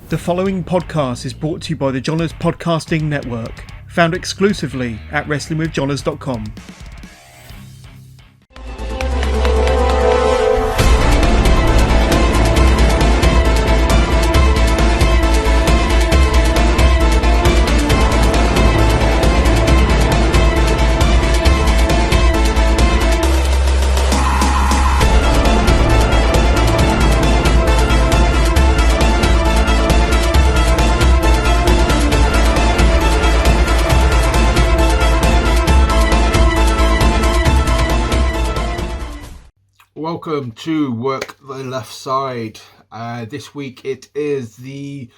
The following podcast is brought to you by the Johners Podcasting Network, found exclusively at WrestlingWithJohners.com. Welcome to Work the Left Side. This week it is the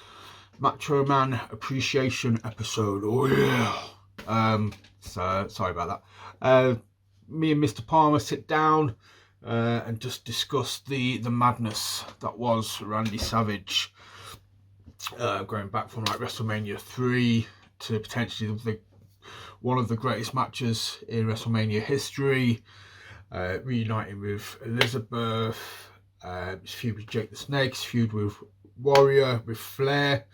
Macho Man Appreciation episode. Oh yeah. So sorry about that. Me and Mr. Palmer sit down and just discuss the madness that was Randy Savage, going back from like WrestleMania 3 to potentially one of the greatest matches in WrestleMania history. Reuniting with Elizabeth, his feud with Jake the Snake, his feud with Warrior, with Flair.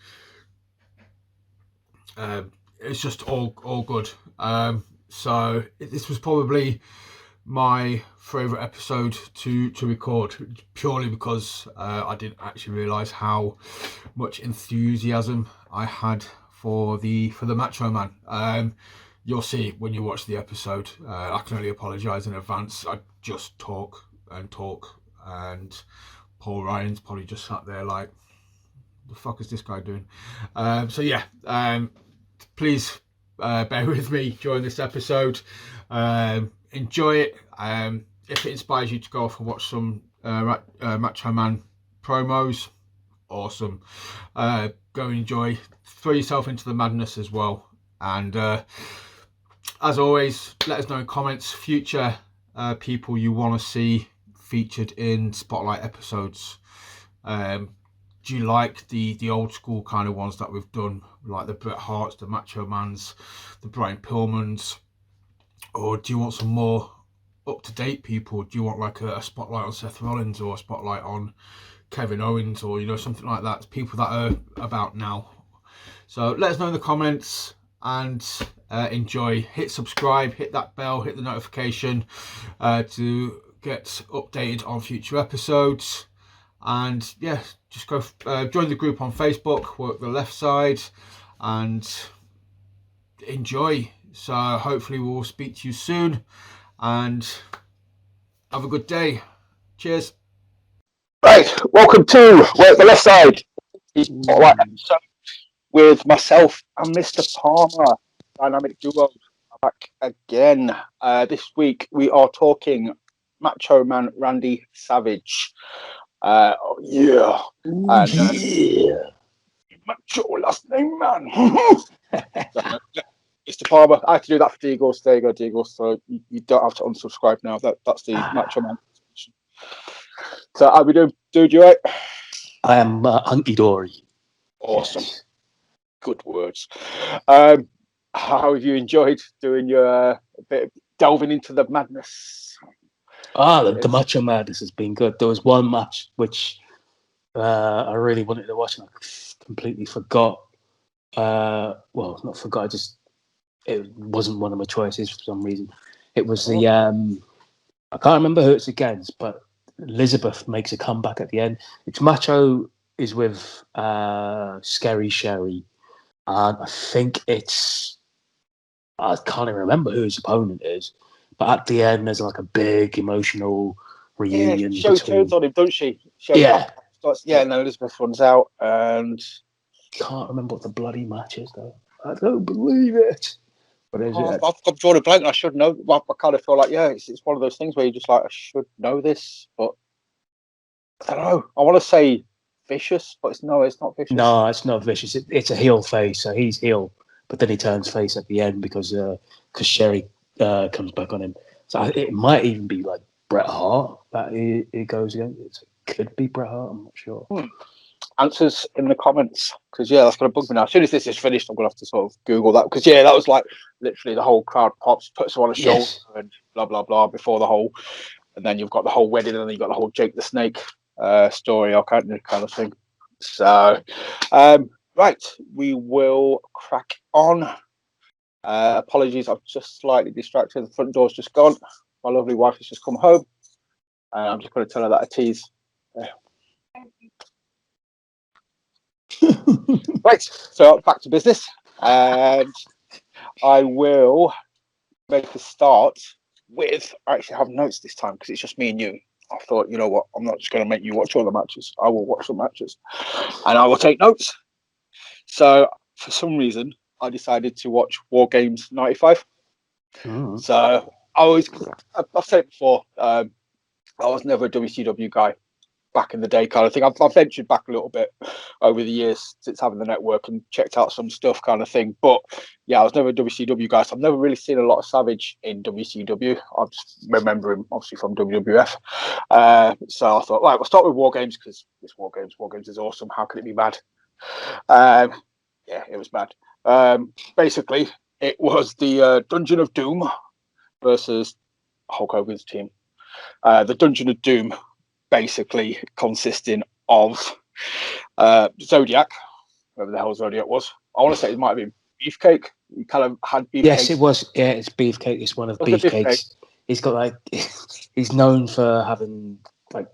It's just all good. So this was probably my favourite episode to record, purely because I didn't actually realise how much enthusiasm I had for the Macho Man. You'll see when you watch the episode. I can only apologise in advance. I just talk, and Paul Ryan's probably just sat there like, the fuck is this guy doing? Please bear with me during this episode. Enjoy it. If it inspires you to go off and watch some Macho Man promos, awesome. Go and enjoy. Throw yourself into the madness as well. And as always, let us know in comments future people you want to see featured in Spotlight episodes. Do you like the old school kind of ones that we've done, like the Bret Harts, the Macho Mans, the Brian Pillmans? Or do you want some more up-to-date people? Do you want like a spotlight on Seth Rollins or a spotlight on Kevin Owens, or something like that? People that are about now. So let us know in the comments. And enjoy. Hit subscribe, hit that bell, hit the notification to get updated on future episodes. And yeah, just go join the group on Facebook, Work the Left Side, and enjoy. So hopefully we'll speak to you soon, and have a good day. Cheers. Right, welcome to Work the Left Side. Spotlight episode with myself and Mr. Palmer, dynamic duo, back again. This week we are talking Macho Man Randy Savage. Yeah. Macho last name, man. Mr. Palmer, I had to do that for Deagles. There you go, Deagles. So you don't have to unsubscribe now. That's the Macho Man. So how we doing, dude? You right? I am hunky dory. Awesome. Yes. Good words. How have you enjoyed doing your bit of delving into the madness? The Macho Madness has been good. There was one match which I really wanted to watch and I completely forgot. Not forgot. It wasn't one of my choices for some reason. It was the I can't remember who it's against, but Elizabeth makes a comeback at the end. It's Macho is with Scary Sherry. And I think I can't even remember who his opponent is, but at the end there's like a big emotional reunion. Yeah, she turns on him, don't she? Elizabeth runs out and can't remember what the bloody match is though. I don't believe it. What is it? I've drawn a blank. I should know. I kind of feel like it's one of those things where you're just like, I should know this, but I don't know. I want to say Vicious, but it's not Vicious. No, it's not Vicious. It's a heel face, so he's heel, but then he turns face at the end because Sherry comes back on him. So it might even be like Bret Hart that he goes against. It could be Bret Hart. I'm not sure. Answers in the comments, because that's going to bug me now. As soon as this is finished, I'm going to have to sort of Google that, because that was like literally the whole crowd pops, puts her on a shoulder, and blah blah blah before the whole, and then you've got the whole wedding, and then you've got the whole Jake the Snake story, or kind of thing. So, right, we will crack on. Apologies, I've just slightly distracted. The front door's just gone. My lovely wife has just come home. I'm just going to tell her that I tease. Right, so back to business. And I will make a start with, I actually have notes this time because it's just me and you. I thought, you know what, I'm not just going to make you watch all the matches. I will watch some matches and I will take notes. So for some reason, I decided to watch War Games 95. So I've said it before, I was never a WCW guy back in the day kind of thing. I've ventured back a little bit over the years since having the network and checked out some stuff kind of thing. But yeah, I was never a WCW guy, so I've never really seen a lot of Savage in WCW. I just remember him obviously from WWF. So I thought, right, we'll start with War Games because it's War Games. War Games is awesome. How can it be bad? Yeah, it was bad. Basically, it was the Dungeon of Doom versus Hulk Hogan's team. The Dungeon of Doom basically consisting of Zodiac, whoever the hell Zodiac was. I want to say it might have been Beefcake. He kind of had Beefcake. Yes, it was. Yeah, it's Beefcake. It's one of Beefcake's. He's got like, he's known for having like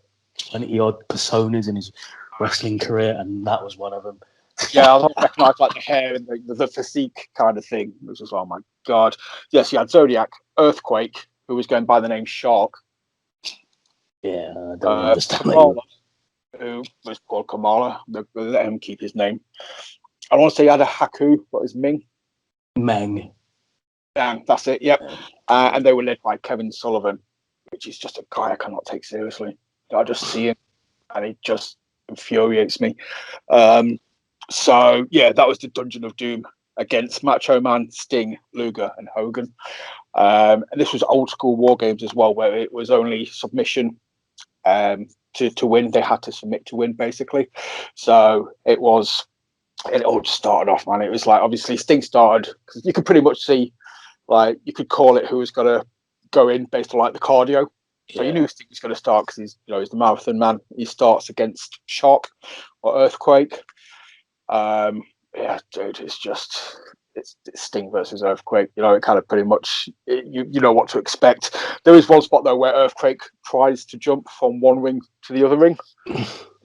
20 odd personas in his wrestling career, and that was one of them. Yeah, I recognise like the hair and the physique kind of thing. It was just, oh my god. Yes, you had Zodiac, Earthquake, who was going by the name Shark. Yeah, I don't understand Kamala, who was called Kamala. They let him keep his name. I want to say he had a Haku. What is Ming? Meng. Damn, that's it. Yep. And they were led by Kevin Sullivan, which is just a guy I cannot take seriously. I just see him, and it just infuriates me. So yeah, that was the Dungeon of Doom against Macho Man, Sting, Luger, and Hogan. And this was old school War Games as well, where it was only submission to win. They had to submit to win, basically. So it all just started off, man. It was like, obviously Sting started, because you could pretty much see, like, you could call it who was going to go in based on like the cardio. So you knew Sting was going to start because he's the marathon man. He starts against Shark or Earthquake. Yeah, dude, it's Sting versus Earthquake. It kind of pretty much, you know what to expect. There is one spot though where Earthquake tries to jump from one ring to the other ring.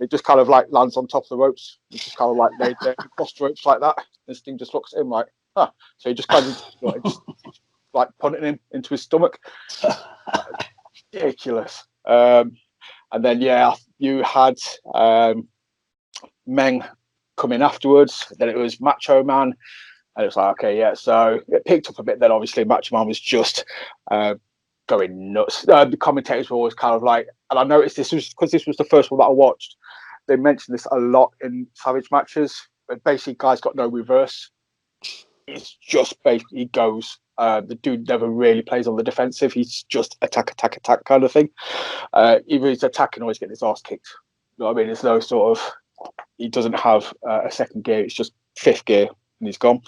It just kind of like lands on top of the ropes. It's just kind of like laid there across the ropes like that. And Sting just looks at him like, huh. So he just kind of just like punting him into his stomach. Ridiculous. And then yeah, you had Meng come in afterwards. Then it was Macho Man. And it was like, okay, yeah. So it picked up a bit then, obviously. Macho Man was just going nuts. The commentators were always kind of like, and I noticed this was because this was the first one that I watched. They mentioned this a lot in Savage matches. But basically, guys got no reverse. It's just basically, he goes. The dude never really plays on the defensive. He's just attack kind of thing. Either he's attacking or he's getting his ass kicked. You know what I mean? There's no sort of, he doesn't have a second gear. It's just fifth gear and he's gone.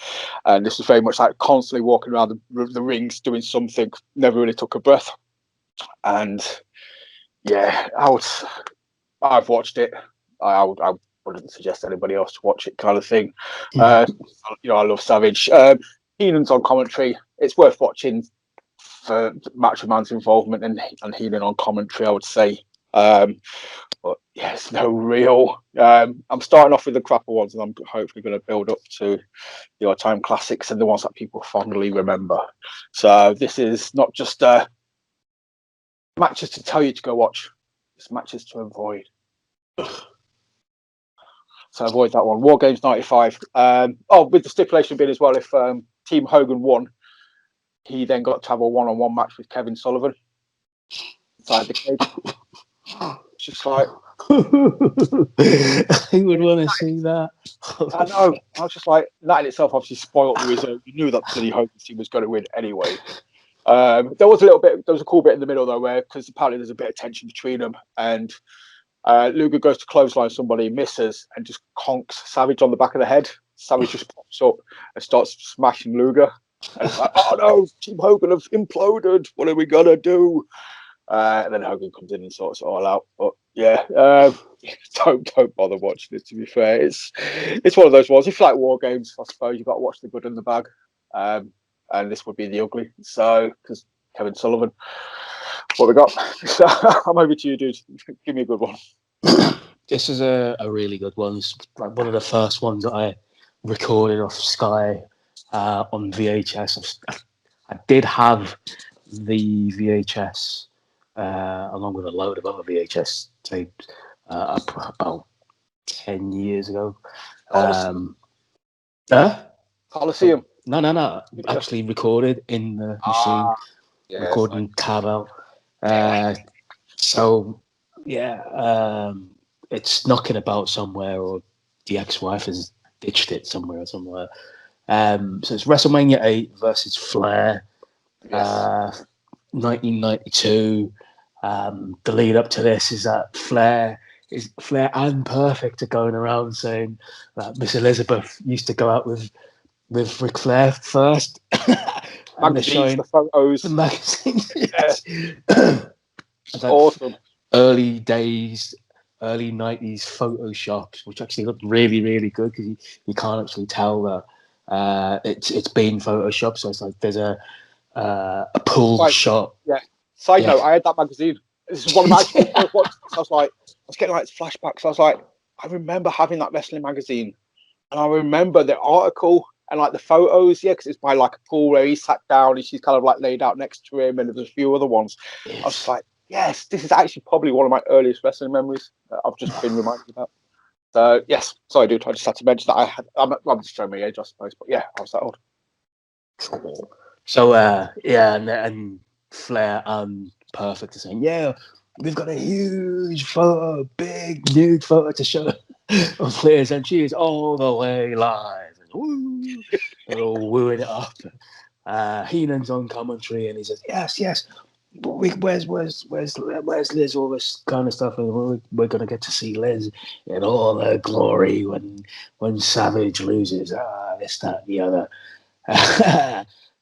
And this was very much like constantly walking around the rings doing something, never really took a breath. And yeah, I've watched it. I wouldn't suggest anybody else to watch it kind of thing. I love Savage. Heenan's on commentary. It's worth watching for Macho Man's involvement and Heenan on commentary, I would say. But yeah, it's no real. I'm starting off with the crapper ones, and I'm hopefully going to build up to the all-time classics and the ones that people fondly remember. So this is not just matches to tell you to go watch; it's matches to avoid. So avoid that one. War Games 95. With the stipulation being as well, if Team Hogan won, he then got to have a one-on-one match with Kevin Sullivan inside the cage. It's just like, who would want to see that? I know. I was just like, that in itself obviously spoiled the result. You knew that the Hogan team was going to win anyway. There was a cool bit in the middle though, where because apparently there's a bit of tension between them, and Luger goes to clothesline somebody, misses, and just conks Savage on the back of the head. Savage just pops up and starts smashing Luger. And it's like, oh no, Team Hogan have imploded. What are we gonna do? And then Hogan comes in and sorts it all out. But Yeah, don't bother watching it. To be fair, it's one of those ones. If you like war games, I suppose you've got to watch the good and the bad, and this would be the ugly. So, because Kevin Sullivan, what we got? So, I'm over to you, dude. Give me a good one. This is a really good one. It's like one of the first ones that I recorded off Sky on VHS. I did have the VHS along with a load of other VHS tapes about 10 years ago. Coliseum. No. Actually recorded in the machine, recording tab out. So, yeah, it's knocking about somewhere, or the ex-wife has ditched it somewhere. So it's WrestleMania 8 versus Flair, 1992. The lead up to this is that Flair and Perfect are going around saying that Miss Elizabeth used to go out with Ric Flair first. And they're showing the photos, the magazines. It's awesome. Early 90s photoshops, which actually looked really, really good because you can't actually tell that it's been photoshopped. So it's like there's a pull shot. Yeah. Side note, I had that magazine. This is one of my first ones. I was getting like flashbacks. I was like, I remember having that wrestling magazine, and I remember the article and like the photos. Yeah, because it's by like a pool where he sat down and she's kind of like laid out next to him, and there's a few other ones. Yes. I was like, yes, this is actually probably one of my earliest wrestling memories that I've just been reminded about. So yes, sorry, dude. I just had to mention that I'm just showing my age, I suppose, but yeah, I was that old. So and Flair and Perfect are saying, yeah, we've got a huge photo, big nude photo to show of Flair's, and she is all the way live. And woo, they're all wooing it up. Heenan's on commentary, and he says, yes. Where's Liz? All this kind of stuff, and we're gonna get to see Liz in all her glory when Savage loses. This, that, and the other.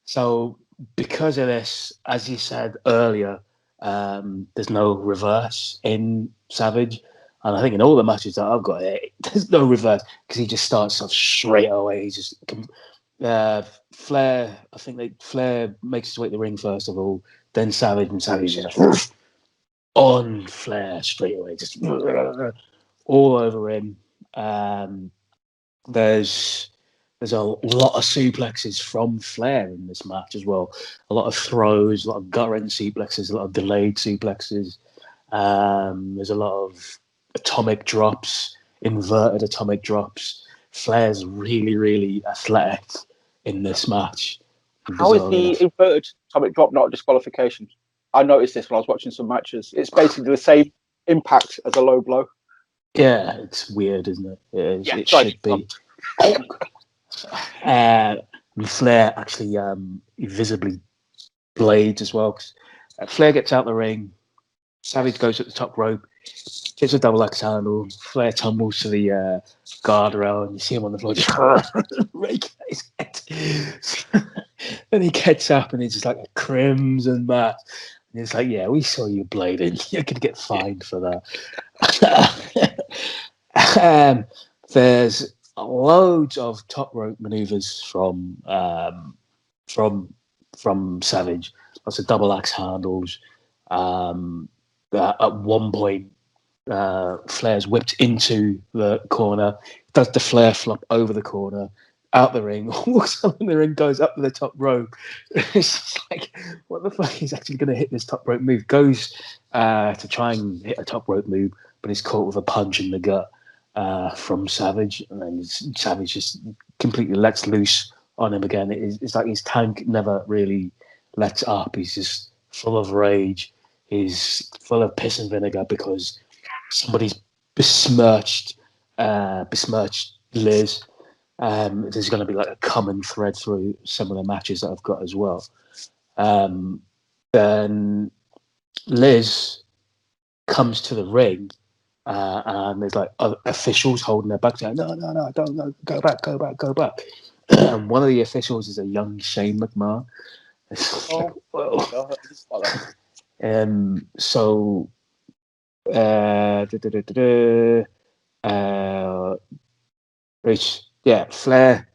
So because of this, as you said earlier, there's no reverse in Savage, and I think in all the matches that I've got, there's no reverse because he just starts off straight away. He's just Flair. I think Flair makes his way to the ring first of all, then Savage, and Savage is on Flair straight away, just all over him. There's a lot of suplexes from Flair in this match as well. A lot of throws, a lot of gut-wrench suplexes, a lot of delayed suplexes. There's a lot of atomic drops, inverted atomic drops. Flair's really, really athletic in this match. How is the inverted atomic drop not a disqualification? I noticed this when I was watching some matches. It's basically the same impact as a low blow. Yeah, it's weird, isn't it? It should be. Flair actually visibly blades as well. Flair gets out the ring. Savage goes at the top rope, gets a double axe handle. Flair tumbles to the guardrail, and you see him on the floor just rake his head. Then he gets up, and he's just like a crimson mass. And it's like, yeah, we saw you blading. You're gonna get fined for that. There's loads of top rope maneuvers from Savage. Lots of double axe handles. At one point, Flair's whipped into the corner, does the Flair flop over the corner, out the ring, walks up in the ring, goes up to the top rope. It's just like, what the fuck? He's actually going to hit this top rope move. Goes to try and hit a top rope move, but he's caught with a punch in the gut from Savage, and then Savage just completely lets loose on him again. It's like his tank never really lets up. He's just full of rage. He's full of piss and vinegar because somebody's besmirched Liz. There's going to be like a common thread through some of the matches that I've got as well. Then Liz comes to the ring, and there's like other officials holding her back, saying, "No, don't go back." And one of the officials is a young Shane McMahon. So Flair,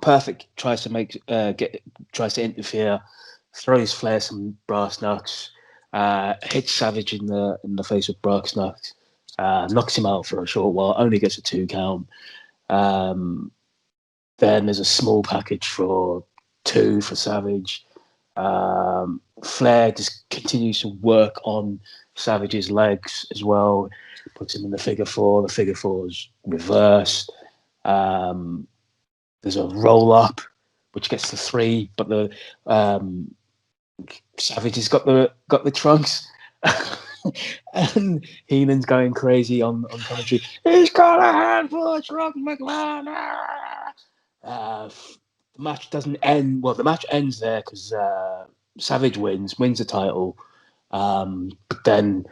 perfect. Tries to interfere, throws Flair some brass knucks, hits Savage in the face with brass knucks, knocks him out for a short while, only gets a 2 count. Then there's a small package for 2 for Savage. Flair just continues to work on Savage's legs as well, puts him in the figure 4. The figure 4 is reversed. There's a roll up, which gets to 3, but the Savage has got the trunks. And Heenan's going crazy on commentary. He's got a handful of trunks, McMahon. The match doesn't end. Well, the match ends there because Savage wins the title. But then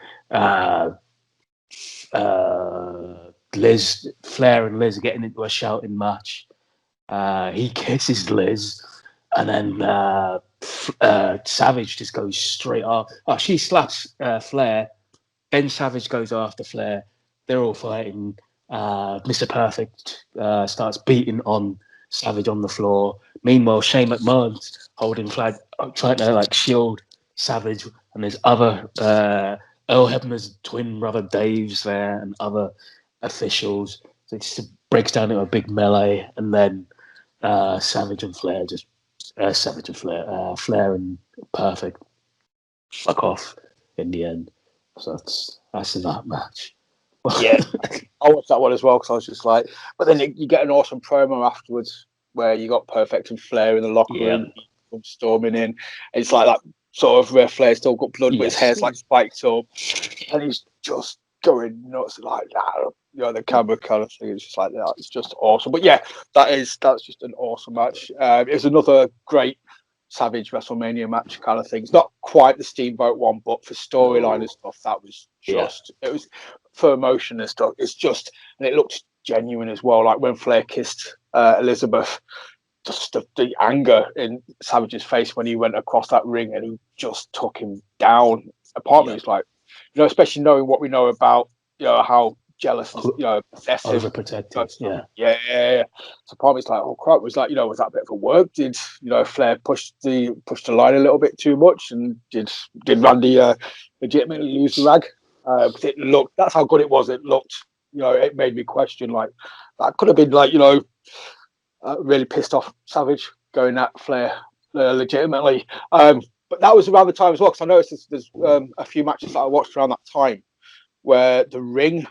Flair and Liz are getting into a shouting match. He kisses Liz, and then Savage just goes straight off. Oh, she slaps Flair. Then Savage goes after Flair. They're all fighting. Mr. Perfect starts beating on Savage on the floor. Meanwhile, Shane McMahon's holding flag, trying to shield Savage, and there's other Earl Hebner's twin brother Dave's there, and other officials. So it just breaks down into a big melee, and then Savage and Flair Flair and Perfect fuck off in the end. So that's that match. Yeah, I watched that one as well because I was just like, but then you get an awesome promo afterwards where you got Perfect and Flair in the locker room, storming in. It's like that sort of where Flair's still got blood, but his hair's spiked up, and he's just going nuts like that. The camera kind of thing. It's just like that. It's just awesome. But yeah, that's just an awesome match. It was another great Savage WrestleMania match kind of thing. It's not quite the Steamboat one, but for storyline and stuff, that was just it was for emotion and stuff. It's just, and it looked genuine as well. Like when Flair kissed Elizabeth, just the anger in Savage's face when he went across that ring and he just took him down. Apart from it's like, especially knowing what we know about, how jealous and possessive, overprotective. So part of it's like, oh crap, was that was that a bit of a work? Did Flair push the line a little bit too much, and did Randy legitimately lose the rag? Because it looked, that's how good it was. It looked, it made me question, like, that could have been like, really pissed off Savage going at Flair legitimately. But that was around the time as well, because I noticed there's a few matches that I watched around that time where the ring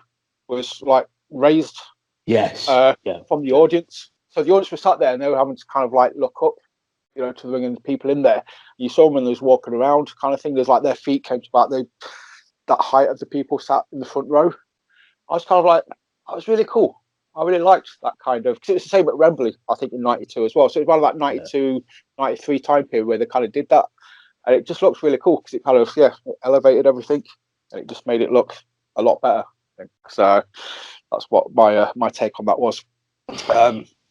was like raised from the audience. So the audience was sat there and they were having to kind of like look up, to the ring and the people in there. You saw them when they was walking around kind of thing. There's like their feet came to about that height of the people sat in the front row. I was kind of like, that was really cool. I really liked that kind of, because it was the same at Wembley, I think, in 92 as well. So it was around that 92, 93 time period where they kind of did that. And it just looks really cool because it kind of, it elevated everything and it just made it look a lot better. I think. So that's what my take on that was.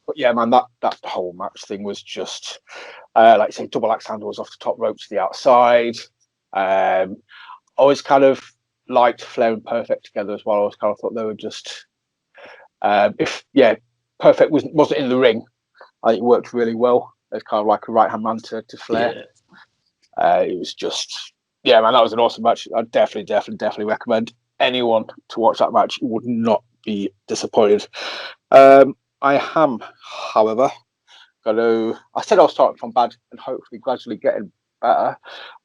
But yeah, man, that whole match thing was just, like you say, double axe handles off the top rope to the outside. I always kind of liked Flair and Perfect together as well. I always kind of thought they were just, Perfect wasn't in the ring, I think it worked really well. It's kind of like a right hand man to Flair. It was just, man, that was an awesome match. I definitely recommend anyone to watch that match. You would not be disappointed. I am, however, I said I was starting from bad and hopefully gradually getting better.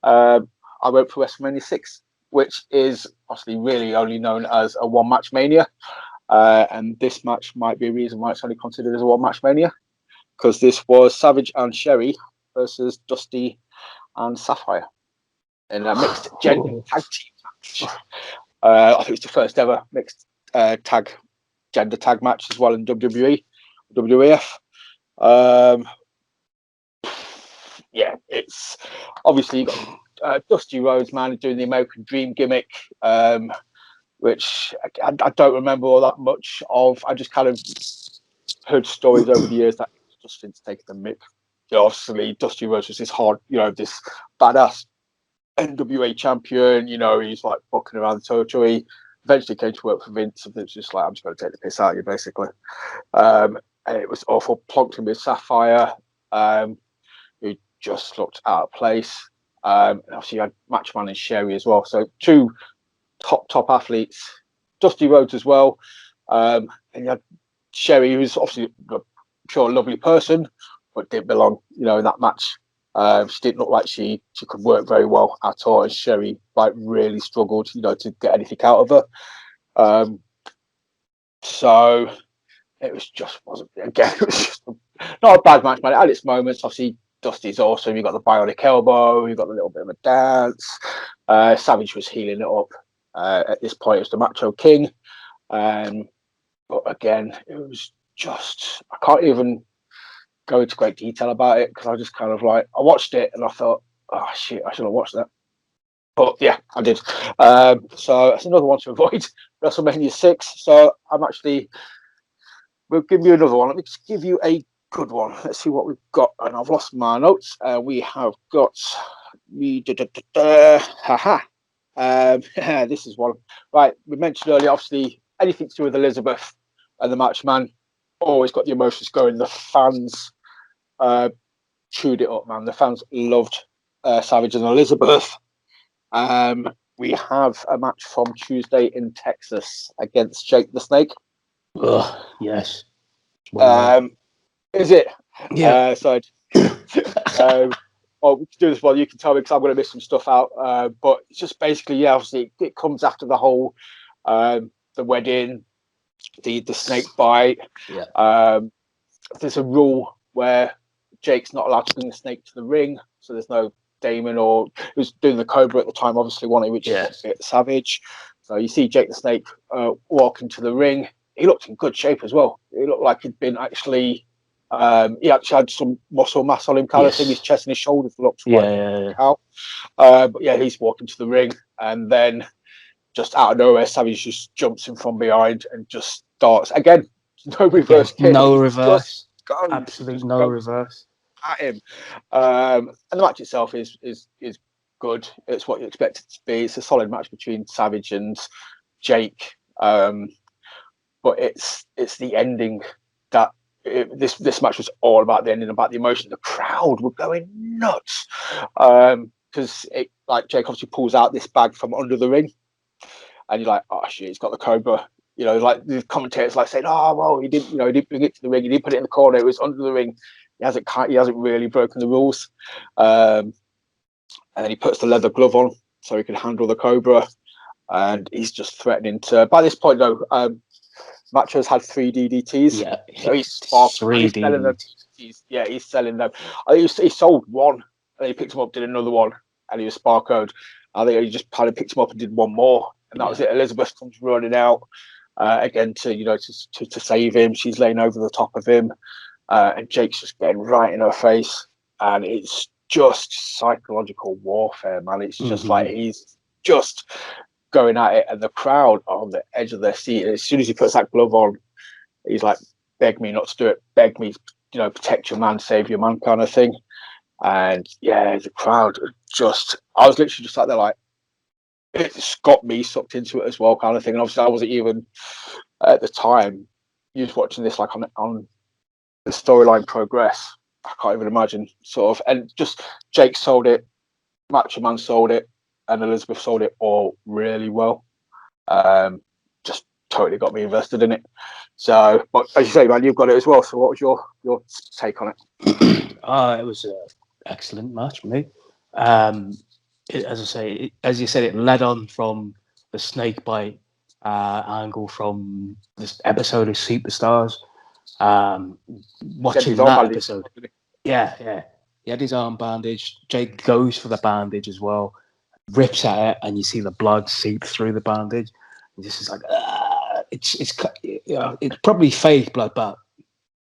I went for WrestleMania 6, which is obviously really only known as a one match mania. And this match might be a reason why it's only considered as a one match mania, because this was Savage and Sherry versus Dusty and Sapphire in a mixed gender tag team match. I think it's the first ever mixed gender tag match as well in WWE, WWF. It's obviously you got Dusty Rhodes, man, doing the American Dream gimmick, which I don't remember all that much of. I just kind of heard stories over the years that Dustin's taken the mick. Obviously, Dusty Rhodes was this hard, this badass NWA champion. He's like fucking around the territory. Eventually came to work for Vince, and Vince was just like, I'm just going to take the piss out of you, basically. And it was awful. Plonked him with Sapphire, who just looked out of place. And obviously you had Macho Man and Sherry as well. So two top athletes. Dusty Rhodes as well. And you had Sherry, who's obviously a pure lovely person, but didn't belong, in that match. She didn't look like she could work very well at all, and Sherry really struggled, to get anything out of her. So it was just wasn't again. It was just not a bad match, man. It had its moments. Obviously, Dusty's awesome. You got the bionic elbow. You got a little bit of a dance. Savage was healing it up. At this point, it was the Macho King. But again, it was just I can't even go into great detail about it because I just kind of I watched it and I thought, oh shit, I should have watched that. But yeah, I did. So that's another one to avoid. WrestleMania 6. So we'll give you another one. Let me just give you a good one. Let's see what we've got. And I've lost my notes. We have got this is one. Right, we mentioned earlier, obviously, anything to do with Elizabeth and the Macho Man always got the emotions going. The fans chewed it up, man. The fans loved Savage and Elizabeth. We have a match from Tuesday in Texas against Jake the Snake. Yes. Is it? Yeah. We can do this while you can tell me because I'm going to miss some stuff out. But it's just basically, obviously, it comes after the whole the wedding, the snake bite. Yeah. There's a rule where Jake's not allowed to bring the snake to the ring, so there's no Damon or who's doing the Cobra at the time, obviously wanting, which is a bit savage. So you see Jake the Snake walk into the ring. He looked in good shape as well. He looked like he'd been actually. He actually had some muscle mass on him, kind of thing. His chest and his shoulders looked out. But yeah, he's walking to the ring, and then just out of nowhere, Savage just jumps in from behind and just starts again. No reverse kick. No reverse. Absolutely no reverse at him. And the match itself is good. It's what you expect it to be. It's a solid match between Savage and Jake. But it's the ending that this match was all about. The ending, about the emotion. The crowd were going nuts because Jake obviously pulls out this bag from under the ring, and you're like, oh shit, he's got the Cobra. The commentators saying, oh well, he didn't bring it to the ring. He didn't put it in the corner. It was under the ring. He hasn't really broken the rules. And then he puts the leather glove on so he can handle the Cobra, and he's just threatening to. By this point, though, Macho's had 3 DDTs. Yeah, so he's 3 DDTs. He's selling them. I think he sold one, and then he picked him up, did another one, and he was Sparkoed. I think he just kind of picked him up and did one more, and that was it. Elizabeth comes running out again to save him. She's laying over the top of him, and Jake's just getting right in her face, and it's just psychological warfare, man. It's just he's just going at it, and the crowd are on the edge of their seat. And as soon as he puts that glove on, he's like, beg me not to do it, beg me, protect your man, save your man, kind of thing. And yeah, the crowd I was literally just like, they're like, it's got me sucked into it as well, kind of thing. And obviously I wasn't even at the time just watching this on the storyline progress. I can't even imagine sort of, and just Jake sold it, Macho Man sold it, and Elizabeth sold it all really well. Just totally got me invested in it. So, but as you say, man, you've got it as well. So, what was your take on it? It was an excellent match for me. As you said, it led on from the snake bite angle from this episode of Superstars. Watching that episode, he had his arm bandaged. Jake goes for the bandage as well, rips at it, and you see the blood seep through the bandage. And this is like, it's probably fake blood, but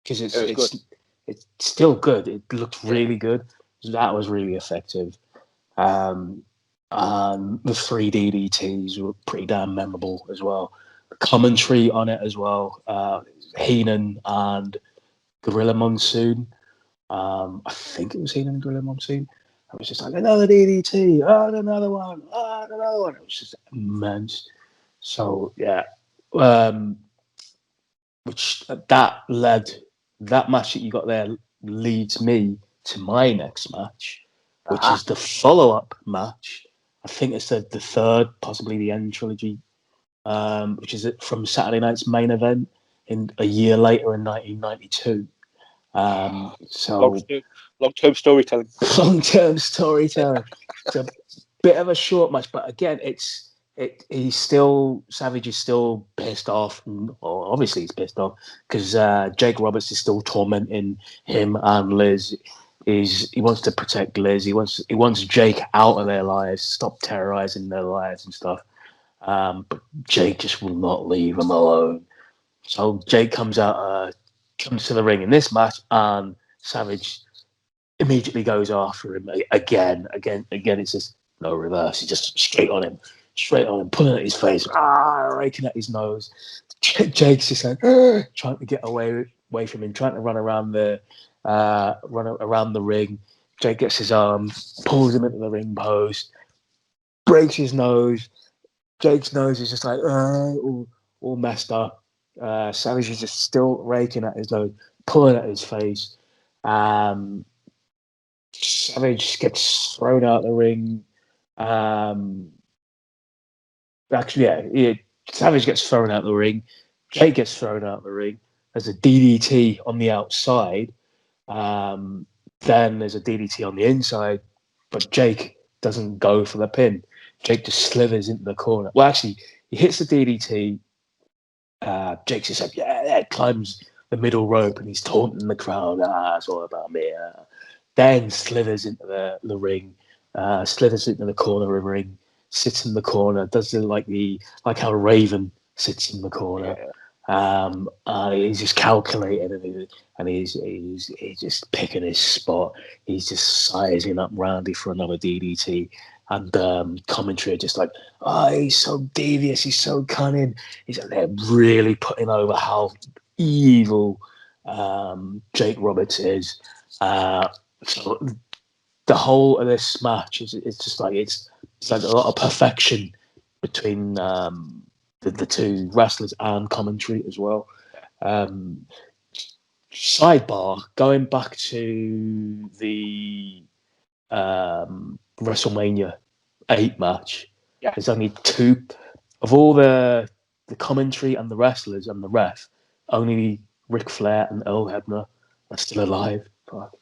because it's still good. It looked really good. That was really effective. And the 3 DDTs were pretty damn memorable as well. The commentary on it as well. Heenan and Gorilla Monsoon. I think it was Heenan and Gorilla Monsoon. I was just like, another DDT, oh, another one, oh, another one. It was just immense. So, yeah. Which that match that you got there leads me to my next match, which is the follow-up match. I think it's the third, possibly the end trilogy, which is from Saturday night's main event in a year later in 1992. So long-term storytelling. Long-term storytelling. It's a bit of a short match, but again, Savage is still pissed off. Obviously, he's pissed off because Jake Roberts is still tormenting him and Liz. He wants to protect Liz. He wants Jake out of their lives, stop terrorizing their lives and stuff. But Jake just will not leave him alone. So Jake comes to the ring in this match, and Savage immediately goes after him again. It's just no reverse. He's just straight on him, pulling at his face, raking at his nose. Jake's just like trying to get away from him, trying to run around the ring. Jake gets his arm, pulls him into the ring post, breaks his nose. Jake's nose is just like all messed up. Savage is just still raking at his nose, pulling at his face. Savage gets thrown out the ring. Savage gets thrown out the ring. Jake gets thrown out the ring. There's a DDT on the outside. Then there's a DDT on the inside, but Jake doesn't go for the pin. Jake just slithers into the corner. Well, actually, he hits the DDT. Jake's just like, climbs the middle rope and he's taunting the crowd. It's all about me. Then slithers into the ring, slithers into the corner of the ring, sits in the corner, does like how Raven sits in the corner. He's just calculating and he's just picking his spot. He's just sizing up Randy for another DDT. And commentary are just like, he's so devious, he's so cunning. They're really putting over how evil Jake Roberts is. So the whole of this match is just like it's like a lot of perfection between the two wrestlers and commentary as well. Sidebar, going back to the WrestleMania 8 match. Yeah. There's only two of all the commentary and the wrestlers and the ref. Only Ric Flair and Earl Hebner are still alive. Fuck.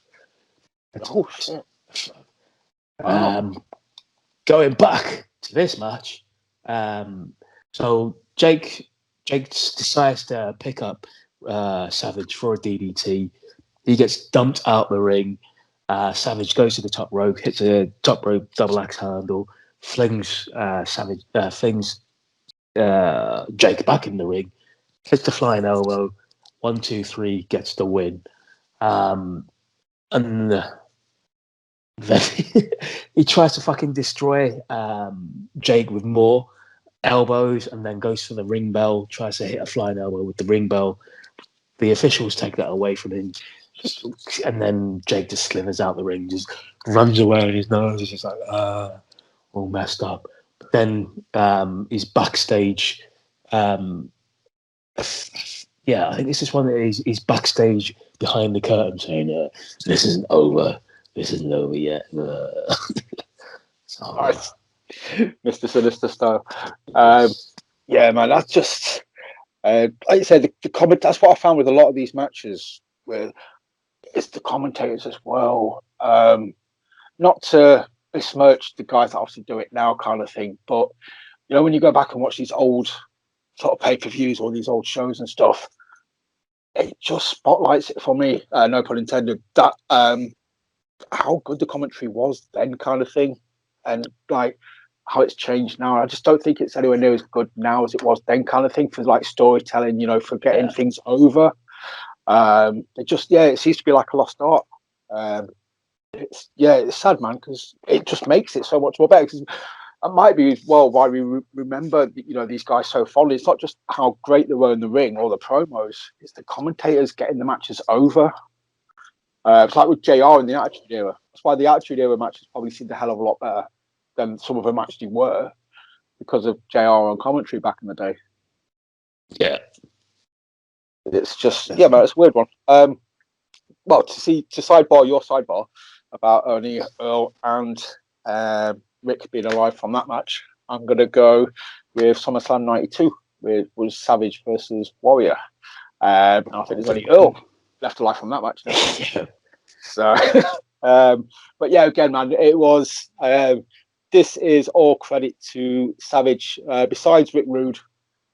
Shit! Going back to this match, so Jake decides to pick up Savage for a DDT. He gets dumped out the ring. Savage goes to the top rope, hits a top rope double axe handle, flings Jake back in the ring, hits the flying elbow, 1, 2, 3, gets the win. And then he tries to fucking destroy Jake with more elbows, and then goes for the ring bell, tries to hit a flying elbow with the ring bell. The officials take that away from him. And then Jake just slithers out the ring, just runs away on his nose. He's just like, all messed up. But then he's backstage. I think this is one that he's backstage behind the curtain saying, this isn't over. This isn't over yet. So, Nice. Mr. Sinister style. Man, that's just... like you said, the comment. That's what I found with a lot of these matches, where it's the commentators as well. Not to besmirch the guys that obviously do it now, kind of thing, but when you go back and watch these old sort of pay-per-views or these old shows and stuff, it just spotlights it for me. No pun intended. That how good the commentary was then, kind of thing, and like how it's changed now. I just don't think it's anywhere near as good now as it was then, kind of thing, for like storytelling, for getting things over. It seems to be like a lost art. It's sad, man, because it just makes it so much more better. Because it might be why we remember these guys so fondly. It's not just how great they were in the ring or the promos; it's the commentators getting the matches over. It's like with JR in the Attitude Era. That's why the Attitude Era matches probably seemed a hell of a lot better than some of them actually were, because of JR on commentary back in the day. Yeah. It's just, man, it's a weird one. Well, to sidebar your sidebar about Ernie Earl and Rick being alive from that match, I'm going to go with SummerSlam 92, was Savage versus Warrior. I think there's only Earl left alive from that match. Yeah. So, but yeah, again, man, it was. This is all credit to Savage. Besides Rick Rude, I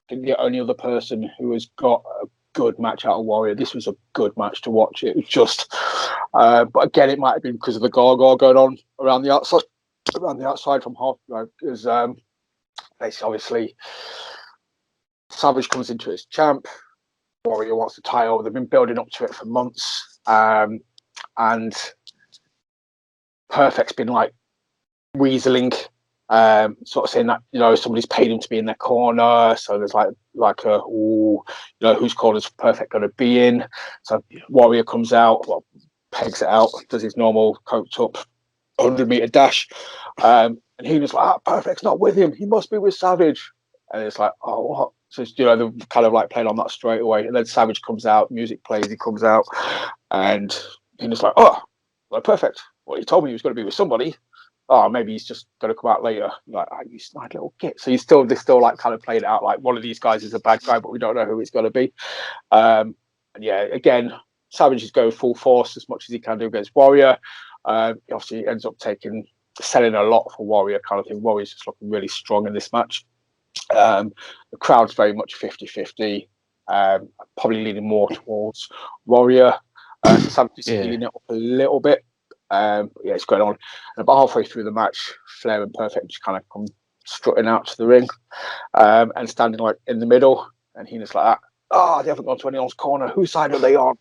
think the only other person who has got a good match out of Warrior. This was a good match to watch. It was just, but again, it might have been because of the gargoyle going on around the outside from half. Because basically, obviously, Savage comes into it as champ. Warrior wants the title. They've been building up to it for months, and Perfect's been like weaseling, sort of saying that somebody's paid him to be in their corner. So there's like a whose corner's Perfect going to be in? So Warrior comes out, pegs it out, does his normal coked up 100-meter dash, and he was like, Perfect's not with him. He must be with Savage. And it's like, oh, what? So they're kind of like playing on that straight away. And then Savage comes out, music plays, he comes out, and he was like, oh, well, Perfect. Well, he told me he was going to be with somebody. Oh, maybe he's just going to come out later. Like, you snide little git. So they still like kind of played it out like one of these guys is a bad guy, but we don't know who it's going to be. And yeah, again, Savage is going full force as much as he can do against Warrior. Obviously, he ends up selling a lot for Warrior kind of thing. Warrior's just looking really strong in this match. The crowd's very much 50-50. Probably leaning more towards Warrior. Savage is speeding it up a little bit. Yeah, it's going on. And about halfway through the match, Flair and Perfect just kind of come strutting out to the ring, and standing like in the middle. And he was like, they haven't gone to anyone's corner. Whose side are they on?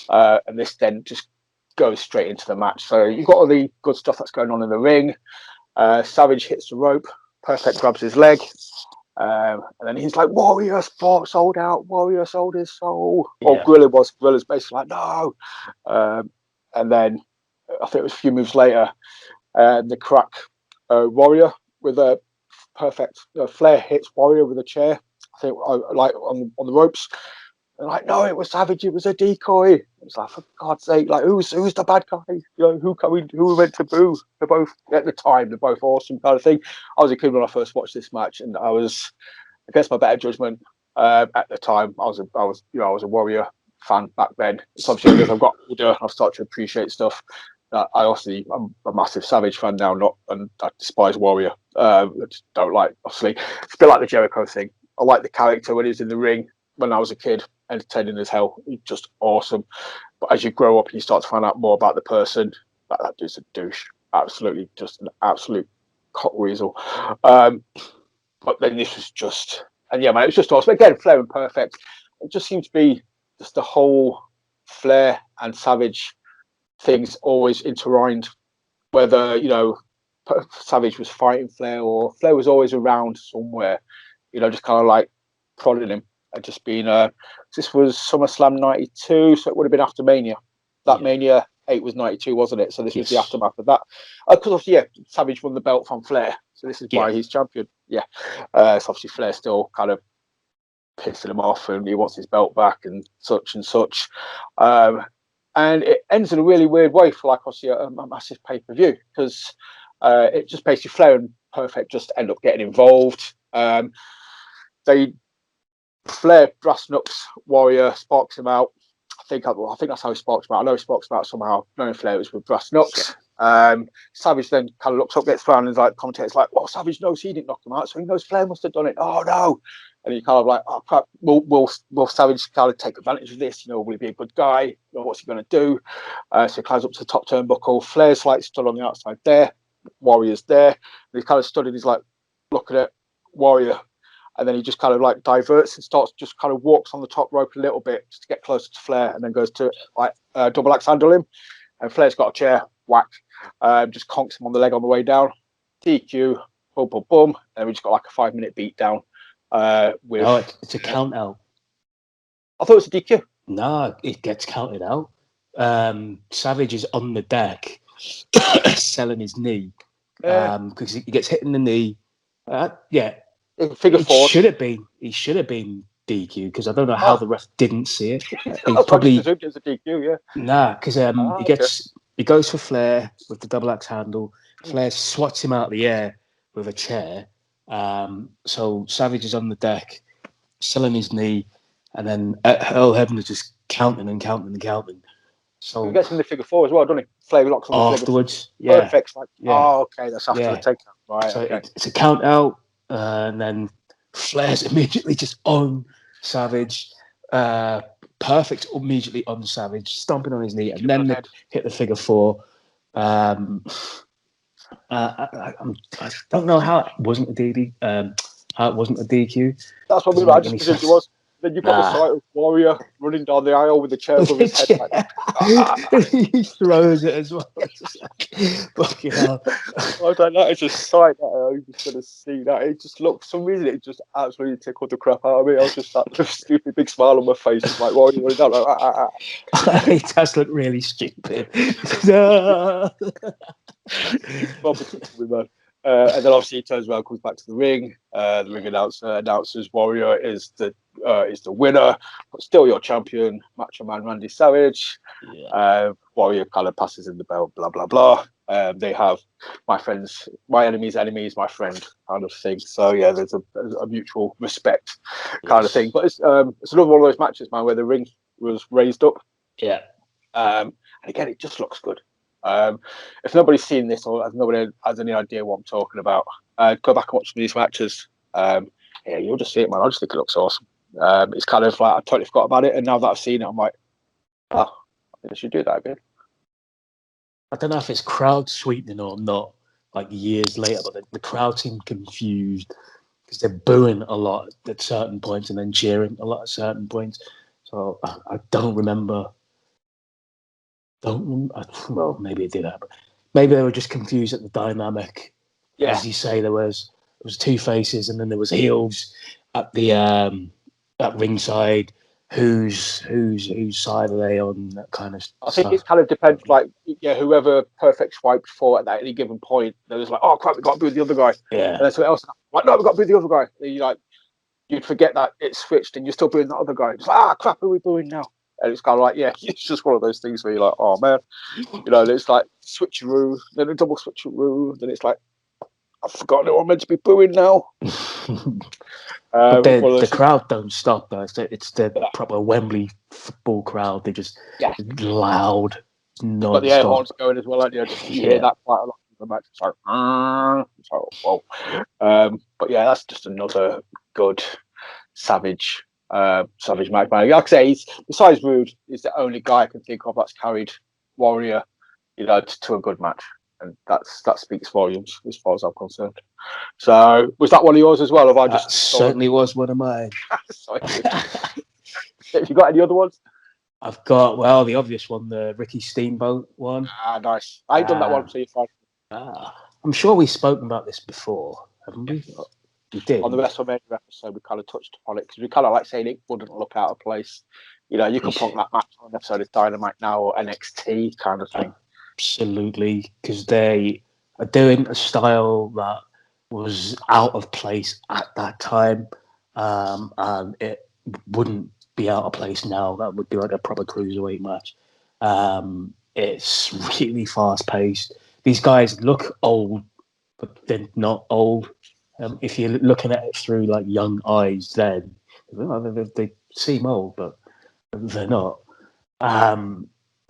And this then just goes straight into the match. So you've got all the good stuff that's going on in the ring. Savage hits the rope. Perfect grabs his leg. And then he's like, Warrior sold out. Warrior sold his soul. Or Gorilla's basically like, no. And then I think it was a few moves later, they crack Warrior with a Perfect. Flair hits Warrior with a chair. I think like on the ropes. And like, no, it was Savage. It was a decoy. It's like, for God's sake, like who's the bad guy? Who we went to boo? They're both at the time. They're both awesome, kind of thing. I was a kid when I first watched this match, and I was, against my better judgment, at the time. I was a Warrior fan back then. It's obviously as I've got older, I've started to appreciate stuff. I'm a massive Savage fan now, and I despise Warrior. I just don't like. Obviously, it's a bit like the Jericho thing. I like the character when he was in the ring when I was a kid, entertaining as hell. He's just awesome. But as you grow up and you start to find out more about the person, that dude's a douche. Absolutely, just an absolute cockweasel. But then this was just, and yeah, man, it was just awesome. Again, Flair and Perfect. It just seemed to be just the whole Flair and Savage things always intertwined, whether Savage was fighting Flair or Flair was always around somewhere, just kind of like prodding him and just being this was SummerSlam 92, so it would have been after Mania. Mania 8 was 92, wasn't it? So this was the aftermath of that, because obviously Savage won the belt from Flair, so this is why he's champion. So obviously Flair still kind of pissing him off and he wants his belt back and such. And it ends in a really weird way for like obviously a massive pay-per-view, because it just basically Flair and Perfect just end up getting involved. Flair brass knucks Warrior, sparks him out. I think that's how he sparks him out. I know he sparks him out somehow. Knowing Flair was with brass knucks. Savage then kind of looks up, gets around, and like commentator's like, well, Savage knows he didn't knock him out, so he knows Flair must have done it. Oh no. And he kind of like, oh crap, will Savage kind of take advantage of this? Will he be a good guy? What's he going to do? So he climbs up to the top turnbuckle. Flair's like stood on the outside there. Warrior's there. And he kind of stood and he's like looking at Warrior. And then he just kind of like diverts and just kind of walks on the top rope a little bit just to get closer to Flair, and then goes to like double axe handle him. And Flair's got a chair, whack, just conks him on the leg on the way down. DQ, boom, boom, boom. And we just got like a 5-minute beat down. It's a count out. I thought it was a DQ. No, it gets counted out. Savage is on the deck selling his knee Yeah. because he gets hit in the knee. Yeah, In figure it four. should have been. He should have been DQ because I don't know how the ref didn't see it. He I just probably assumed it was a DQ, yeah. because Okay. he goes for Flair with the double axe handle. Flair swats him out of the air with a chair. So Savage is on the deck, selling his knee, and then Earl Hebner is just counting and counting and counting. So He gets in the figure four as well, doesn't he? Flair locks on the figure afterwards, four. Perfect. Like, yeah. oh, okay, that's after the takedown. Right, So okay. it's a count out, and then Flair's immediately just on Savage. Perfect immediately on Savage, stomping on his knee, and then hit the figure four. I don't know how it wasn't a DD. How it wasn't a DQ. That's what I just presumed it was. Then you've got the sight of Warrior running down the aisle with the chair above his head. Like, he throws it as well. Fucking hell. I was like, that is a sight that I'm just going to see. That it just looked, for some reason, it just absolutely tickled the crap out of me. I was just sat with a stupid big smile on my face. It's like, Warrior running down, like, It does look really stupid. And then obviously he turns around, comes back to the ring. The ring announces Warrior is the winner, but still your champion, Macho Man Randy Savage. Yeah. Warrior kind of passes in the bell, blah blah blah. They have my enemy's enemies, my friend kind of thing. So yeah, there's a mutual respect kind of thing. But it's another one of those matches, man, where the ring was raised up. Yeah. And again, it just looks good. If nobody's seen this or nobody has any idea what I'm talking about, go back and watch these matches. Yeah, you'll just see it, man. I just think it looks awesome. It's kind of like I totally forgot about it, and now that I've seen it, I'm like, oh, I think I should do that again. I don't know if it's crowd sweetening or not, like years later, but the crowd seemed confused because they're booing a lot at certain points and then cheering a lot at certain points. So I don't remember. Well, maybe it did happen. Maybe they were just confused at the dynamic. Yeah. As you say, there was two faces, and then there was heels at the at ringside. Whose side are they on? That kind of I stuff. think it kind of depends. Like, yeah, whoever Perfect swiped for at any given point, there was like, oh crap, we got to boo the other guy. Yeah. And then someone else, like, no, we got to boo the other guy. And you'd forget that it switched, and you're still booing the other guy. It's like, crap, who are we booing now? And it's kind of like, yeah, it's just one of those things where you're like, oh man, it's like switcheroo, then a double switcheroo, then it's like, I've forgotten who I'm meant to be booing now. But the crowd don't stop though. It's the proper Wembley football crowd. They just loud, non-stop. Got the air horns going as well, aren't you? You hear that quite a lot in the match. It's like, whoa. But yeah, that's just another good Savage match, man. Like I say, besides Rude, he's the only guy I can think of that's carried Warrior, to a good match. And that speaks volumes as far as I'm concerned. So, was that one of yours as well? Or have I just certainly was one of mine. Have you got any other ones? I've got the obvious one, the Ricky Steamboat one. Nice. I ain't done that one, so you're fine. I'm sure we've spoken about this before, haven't we? We did. On the WrestleMania episode, we kind of touched upon it because we kind of like saying it wouldn't look out of place. You can put that match on an episode of Dynamite now or NXT kind of thing. Absolutely, because they are doing a style that was out of place at that time, and it wouldn't be out of place now. That would be like a proper cruiserweight match. It's really fast paced. These guys look old, but they're not old. If you're looking at it through like young eyes, then they seem old, but they're not.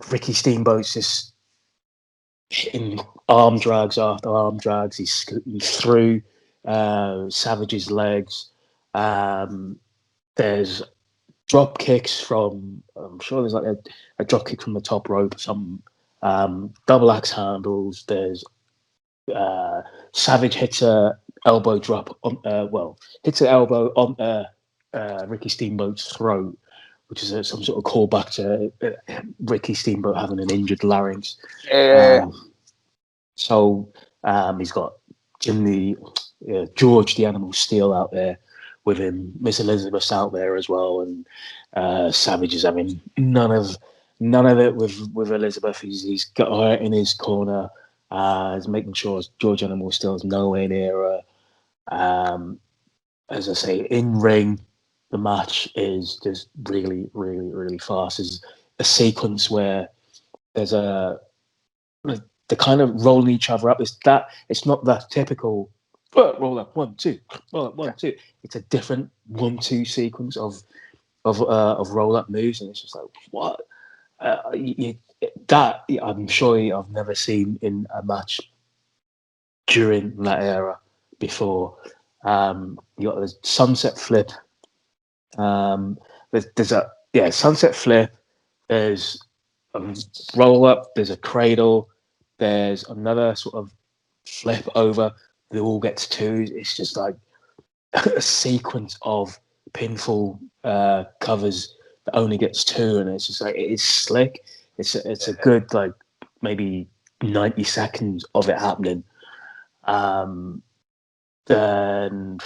Ricky Steamboat's just hitting arm drags after arm drags. He's scooting through Savage's legs. There's drop kicks from, I'm sure there's like a drop kick from the top rope, some double axe handles. There's Savage hits a elbow drop on, hits an elbow on Ricky Steamboat's throat, which is some sort of callback to Ricky Steamboat having an injured larynx. So he's got George the Animal Steel out there with him. Miss Elizabeth's out there as well, and Savage is having none of none of it with Elizabeth. He's got her in his corner. He's making sure George Animal still is nowhere near her. As I say, in ring, the match is just really, really, really fast. There's a sequence where there's the kind of rolling each other up. It's not the typical roll up 1 2, roll up 1 2. It's a different 1 2 sequence of roll up moves, and it's just like what that I'm sure I've never seen in a match during that era before. You got the sunset flip. There's a sunset flip. There's a roll up. There's a cradle. There's another sort of flip over. It all gets two. It's just like a sequence of pinfall covers that only gets two, and it's just like it's slick. It's a good like maybe 90 seconds of it happening. Then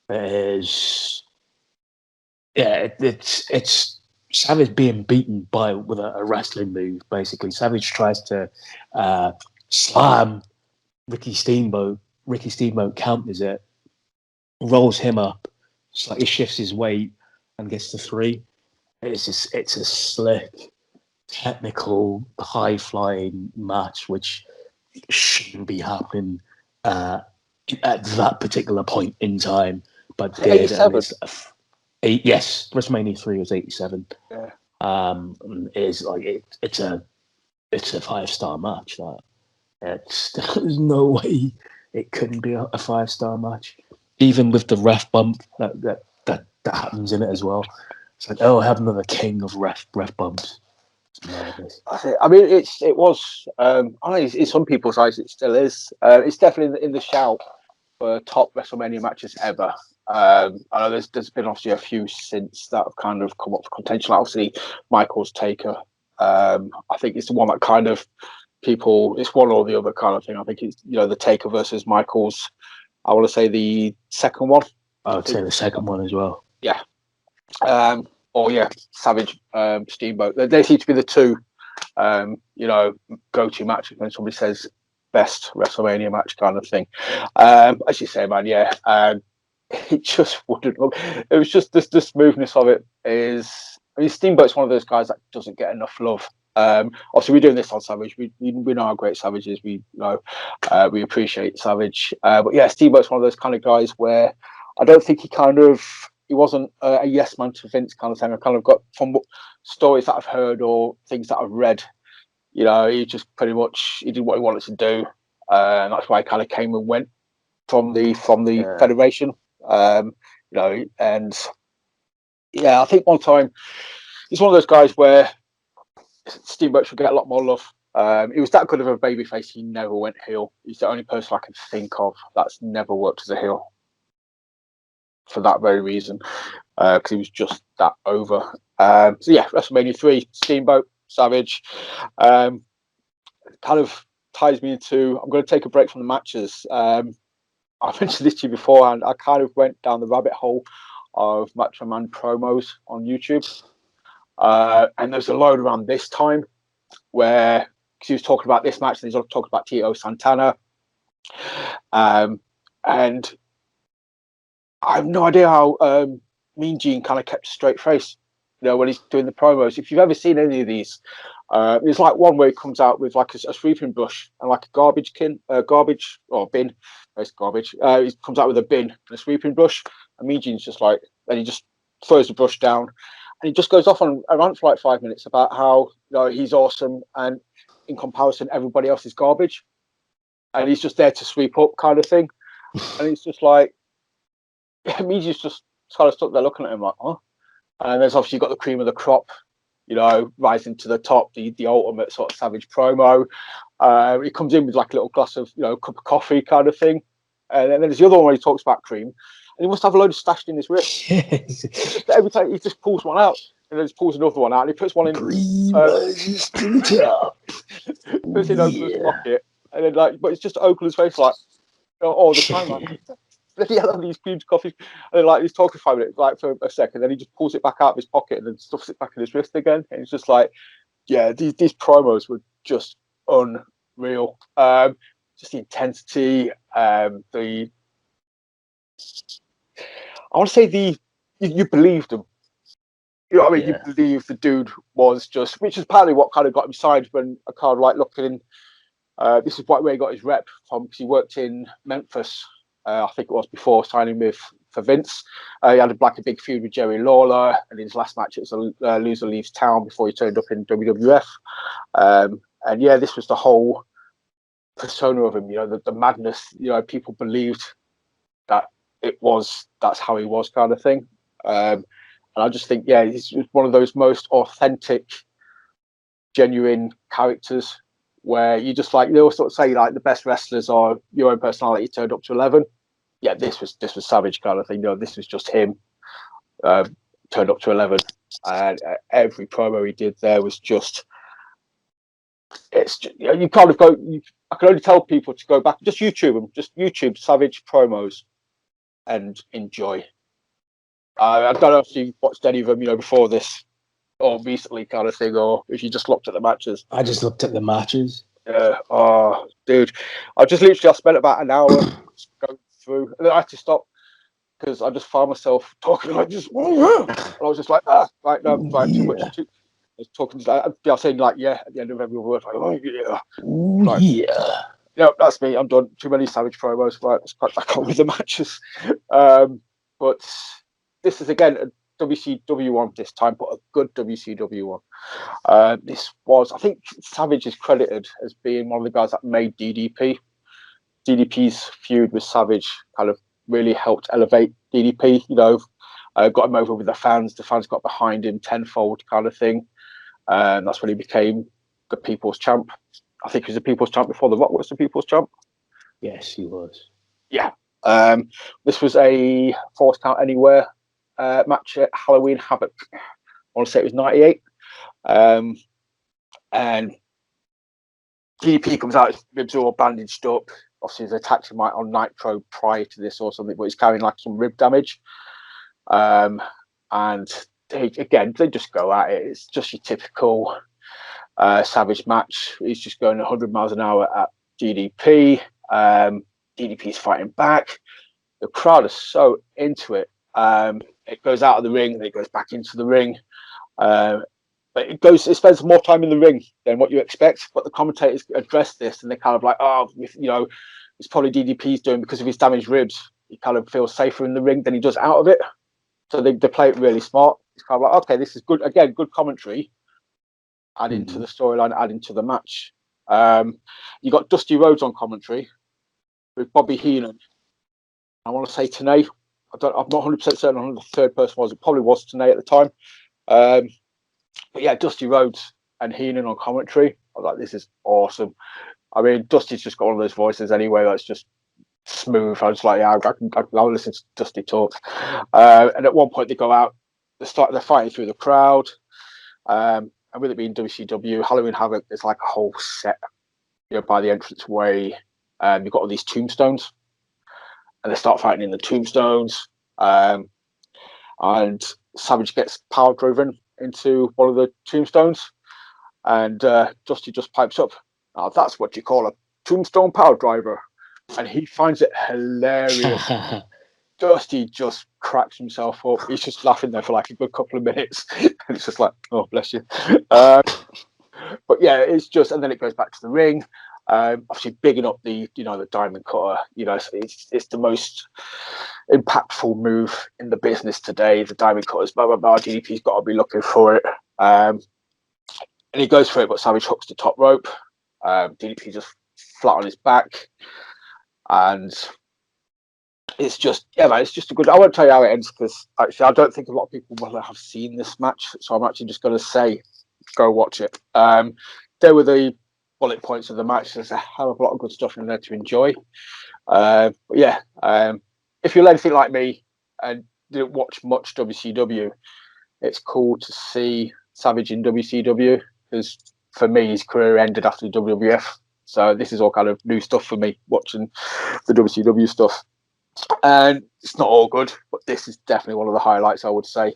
there's it's Savage being beaten with a wrestling move. Basically, Savage tries to slam Ricky Steamboat. Ricky Steamboat counters it, rolls him up, slightly shifts his weight, and gets the 3. It's a slick, technical, high flying match which shouldn't be happening at that particular point in time, but did. And it's yes, WrestleMania 3 was 87. Yeah. Is like it's a 5-star match. There's no way it couldn't be a 5-star match, even with the ref bump that happens in it as well. It's like, oh, I have another king of ref bumps. I mean, it was. I know in some people's eyes it still is. It's definitely in the shout for top WrestleMania matches ever. I know there's been obviously a few since that have kind of come up for contention. Obviously, Michael's Taker. I think it's the one that kind of people. It's one or the other kind of thing. I think it's the Taker versus Michael's. I want to say the second one. I would say the second one as well. Yeah. Savage, Steamboat. They seem to be the two, go-to matches when somebody says best WrestleMania match kind of thing. As you say, man, it just wouldn't look. It was just the smoothness of it is. I mean, Steamboat's one of those guys that doesn't get enough love. Obviously, we're doing this on Savage. We know how great Savage is. We we appreciate Savage. But yeah, Steamboat's one of those kind of guys where I don't think he wasn't a yes man to Vince kind of thing. I kind of got from stories that I've heard or things that I've read. He just pretty much he did what he wanted to do, and that's why he kind of came and went from the Federation. And I think one time he's one of those guys where Steamboat should get a lot more love. He was that good of a babyface. He never went heel. He's the only person I can think of that's never worked as a heel. For that very reason, because he was just that over. WrestleMania 3, Steamboat, Savage, kind of ties me into. I'm going to take a break from the matches. I mentioned this to you before, and I kind of went down the rabbit hole of Macho Man promos on YouTube, and there's a load around this time where he was talking about this match, and he's also talking about Tito Santana, and I have no idea how Mean Gene kind of kept a straight face, when he's doing the promos. If you've ever seen any of these, there's like one where he comes out with like a sweeping brush and like a garbage bin. It's garbage. He comes out with a bin and a sweeping brush, and Mean Gene's just like, and he just throws the brush down, and he just goes off on a rant for like 5 minutes about how he's awesome, and in comparison, everybody else is garbage, and he's just there to sweep up kind of thing, and it's just like. Means just kind of stuck there looking at him like, huh? And there's obviously got the cream of the crop, rising to the top, the ultimate sort of Savage promo. He comes in with like a little glass of, cup of coffee kind of thing. And then there's the other one where he talks about cream. And he must have a load of stashed in his wrist. Just every time he just pulls one out and then just pulls another one out and he puts one in. Cream rises to the top. Puts it in Oakland's pocket. And then but it's just Oakland's face like all the time. Like, bloody hell, these huge coffee. And then, like, he's talking 5 minutes, like, for a second, then he just pulls it back out of his pocket and then stuffs it back in his wrist again. And it's just like, yeah, these promos were just unreal. Just the intensity, the I want to say you believed them. You know what I mean? Yeah. You believe the dude was just, which is partly what kind of got him signed when I kind of like looking. This is where he got his rep from, because he worked in Memphis. I think it was before signing for Vince. He had a big feud with Jerry Lawler, and in his last match, it was a loser leaves town before he turned up in WWF. And yeah, this was the whole persona of him. You know, the madness. You know, people believed that that's how he was, kind of thing. And I just think, yeah, he's one of those most authentic, genuine characters where you just like, they always sort of say like the best wrestlers are your own personality turned up to 11. Yeah, this was Savage, kind of thing. You know, this was just him turned up to 11, and every promo he did there was just. It's just, you know, you kind of go. I can only tell people to go back, just YouTube them, just YouTube Savage promos, and enjoy. I don't know if you watched any of them, you know, before this or recently, kind of thing, or if you just looked at the matches. I just looked at the matches. Oh, dude, I spent about an hour going through, and then I had to stop because I just found myself talking like just, and I was just like, right, no, right, too much. I was talking, I was saying like, yeah, at the end of every word, like, oh yeah, Ooh, yeah. No, that's me. I'm done. Too many Savage promos. Right, let's crack back on with the matches. But this is again a WCW one this time, but a good WCW one. This was, I think, Savage is credited as being one of the guys that made DDP. DDP's feud with Savage kind of really helped elevate DDP. You know, got him over with the fans. The fans got behind him tenfold, kind of thing. And that's when he became the People's Champ. I think he was the People's Champ before The Rock was the People's Champ. Yes, he was. Yeah. This was a Force Count Anywhere match at Halloween Havoc. I want to say it was 98. And DDP comes out, his ribs are all bandaged up. Obviously, he's attacked him on Nitro prior to this or something, but he's carrying like some rib damage. And they just go at it. It's just your typical Savage match. He's just going 100 miles an hour at DDP. DDP's fighting back. The crowd is so into it. It goes out of the ring, then it goes back into the ring. But it spends more time in the ring than what you expect. But the commentators address this, and they're kind of like, oh, you know, it's probably DDP's doing because of his damaged ribs. He kind of feels safer in the ring than he does out of it. So they play it really smart. It's kind of like, okay, this is good. Again, good commentary. Adding to the storyline, adding to the match. You got Dusty Rhodes on commentary with Bobby Heenan. I want to say Tenay. I'm not 100% certain on who the third person was. It probably was Tenay at the time. But yeah, Dusty Rhodes and Heenan on commentary. I was like, this is awesome. I mean, Dusty's just got one of those voices anyway that's just smooth. I was like, yeah, I'll listen to Dusty talk. And at one point they go out, they're fighting through the crowd. And with it being WCW, Halloween Havoc, there's like a whole set, you know, by the entranceway. You've got all these tombstones, and they start fighting in the tombstones. And Savage gets power driven into one of the tombstones, and Dusty just pipes up, "Now that's what you call a tombstone power driver," and he finds it hilarious. Dusty just cracks himself up. He's just laughing there for like a good couple of minutes. And it's just like, oh, bless you. But yeah, it's just, and then it goes back to the ring. Obviously, bigging up the diamond cutter. You know, it's the most impactful move in the business today. The diamond cutters, blah blah blah. DDP's got to be looking for it, and he goes for it. But Savage hooks the top rope. DDP just flat on his back, and it's just, yeah, man, it's just a good. I won't tell you how it ends because actually I don't think a lot of people will have seen this match, so I'm actually just going to say, go watch it. There were the bullet points of the match. There's a hell of a lot of good stuff in there to enjoy. But yeah, if you're anything like me and didn't watch much WCW, it's cool to see Savage in WCW because for me his career ended after the WWF. So this is all kind of new stuff for me, watching the WCW stuff. And it's not all good, but this is definitely one of the highlights, I would say.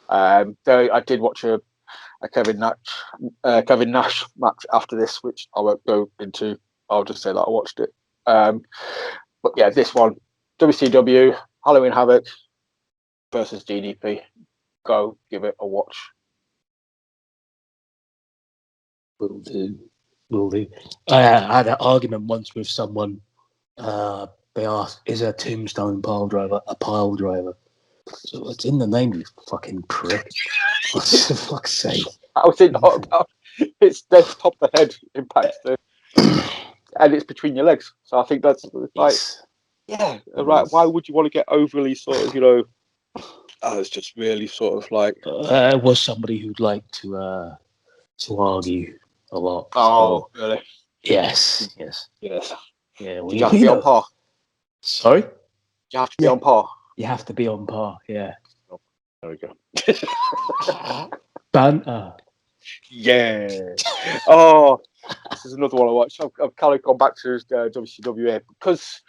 Though I did watch a Kevin Nash match after this, which I won't go into. I'll just say that I watched it. But yeah, this one, WCW Halloween Havoc versus DDP. Go give it a watch. Will do. Will do. I had an argument once with someone. They asked, "Is a tombstone pile driver a pile driver?" So it's in the name, you fucking prick. For fuck's sake. I was in. It's the top of the head impacts the, and it's between your legs. So I think that's like, yeah, right. Why would you want to get overly sort of, it's just really sort of like. It was somebody who'd like to argue a lot. Oh, so, really? Yes. Yeah. Yeah. Did you have to be on par? Sorry? You have to be on par. You have to be on par. Yeah. Oh, there we go. Banter. Yeah. Oh, this is another one I watched. I've kind of gone back to WCW because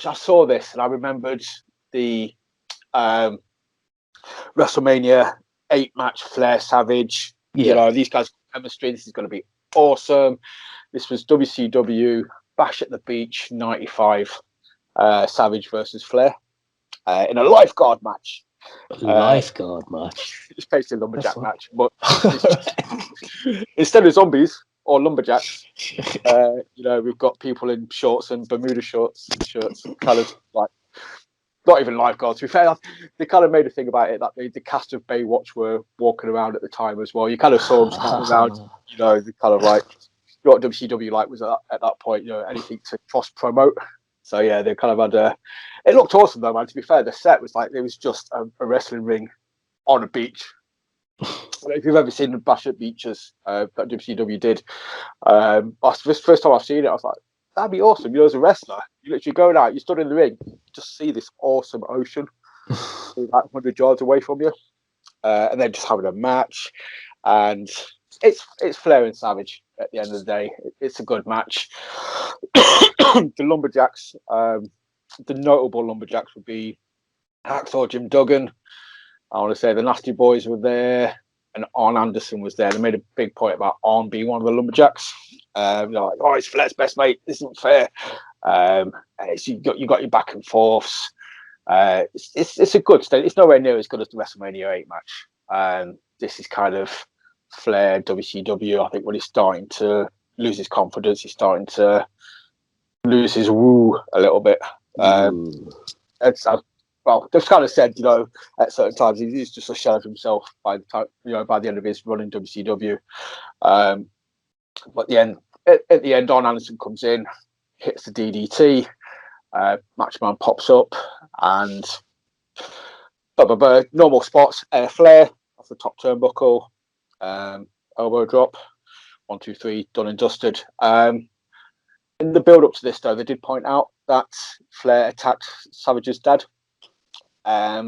I saw this and I remembered the WrestleMania 8 match Flair Savage. Yeah. These guys chemistry. This is going to be awesome. This was WCW Bash at the Beach 95, Savage versus Flair in a lifeguard match. Lifeguard match. It's basically a lumberjack match, but instead of zombies or lumberjacks, we've got people in shorts and Bermuda shirts, kind of like not even lifeguards. To be fair, they kind of made a thing about it that the cast of Baywatch were walking around at the time as well. You kind of saw them standing around, they kind of like what WCW like was at that point, anything to cross promote. So yeah, they kind of had it looked awesome though, man. To be fair, the set was like it was just a wrestling ring on a beach. If you've ever seen the Bash at Beaches that WCW did, that's the first time I've seen it. I was like, that'd be awesome. As a wrestler, you literally going out, you stood in the ring, you just see this awesome ocean, like 100 yards away from you, and then just having a match, and it's Flair and Savage at the end of the day. It's a good match. The Lumberjacks, the notable Lumberjacks would be Hacksaw Jim Duggan. I want to say the Nasty Boys were there, and Arn Anderson was there. They made a big point about Arn being one of the Lumberjacks. Like, oh, it's Flair's best mate. This isn't fair. You got your back and forths. It's a good state. It's nowhere near as good as the WrestleMania 8 match. This is kind of Flair, WCW. I think when he's starting to lose his confidence, he's starting to lose his woo a little bit. Well, they've kind of said, at certain times he's just a shell of himself by the time, by the end of his run in WCW. But at the end, Don Anderson comes in, hits the DDT, Macho Man pops up, and normal spots, Flair off the top turnbuckle, elbow drop, 1, 2, 3, done and dusted. In the build up to this, though, they did point out that Flair attacked Savage's dad. I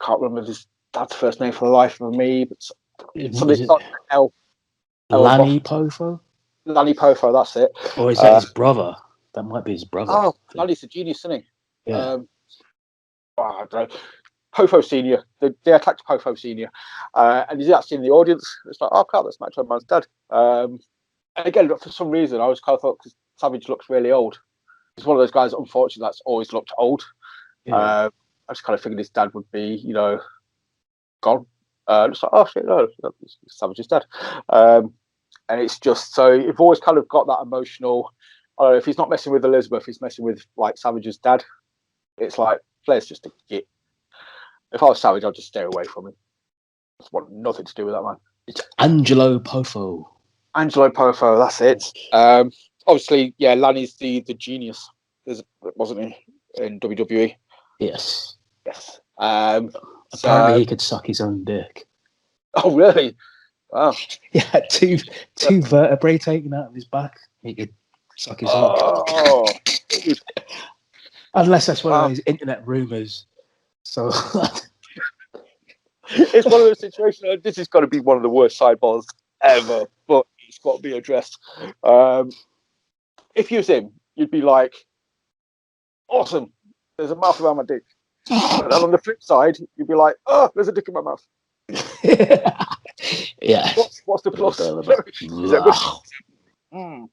can't remember his dad's first name for the life of me, but something like L. Lanny Poffo? Lanny Poffo, that's it. Or is that his brother? That might be his brother. Oh, Lanny's a genius, isn't he? Yeah. I don't know. Poffo Senior. They attacked Poffo Senior, and he's actually in the audience. It's like, oh, crap, that's Macho Man's dad. And again, for some reason, I was kind of thought because Savage looks really old. He's one of those guys, unfortunately, that's always looked old. Yeah. I just kind of figured his dad would be, gone. Just like, oh shit, no, it's Savage's dad. And it's just so you've always kind of got that emotional. If he's not messing with Elizabeth, he's messing with like Savage's dad. It's like Flair's just a git. If I was Savage, I'd just stay away from him. I just want nothing to do with that man. It's Angelo Poffo. Angelo Poffo, that's it. Obviously, yeah, Lanny's the genius, wasn't he, in WWE? Yes. Apparently, he could suck his own dick. Oh, really? Wow. Yeah, two vertebrae taken out of his back. He could suck his own. Oh. Unless that's one of those internet rumors. So it's one of those situations. This has got to be one of the worst sidebars ever, but it's got to be addressed. If you was him, you'd be like, awesome. there's a mouth around my dick. But then on the flip side, you'd be like, oh, there's a dick in my mouth. Yeah. What's the plus? Is that Wow.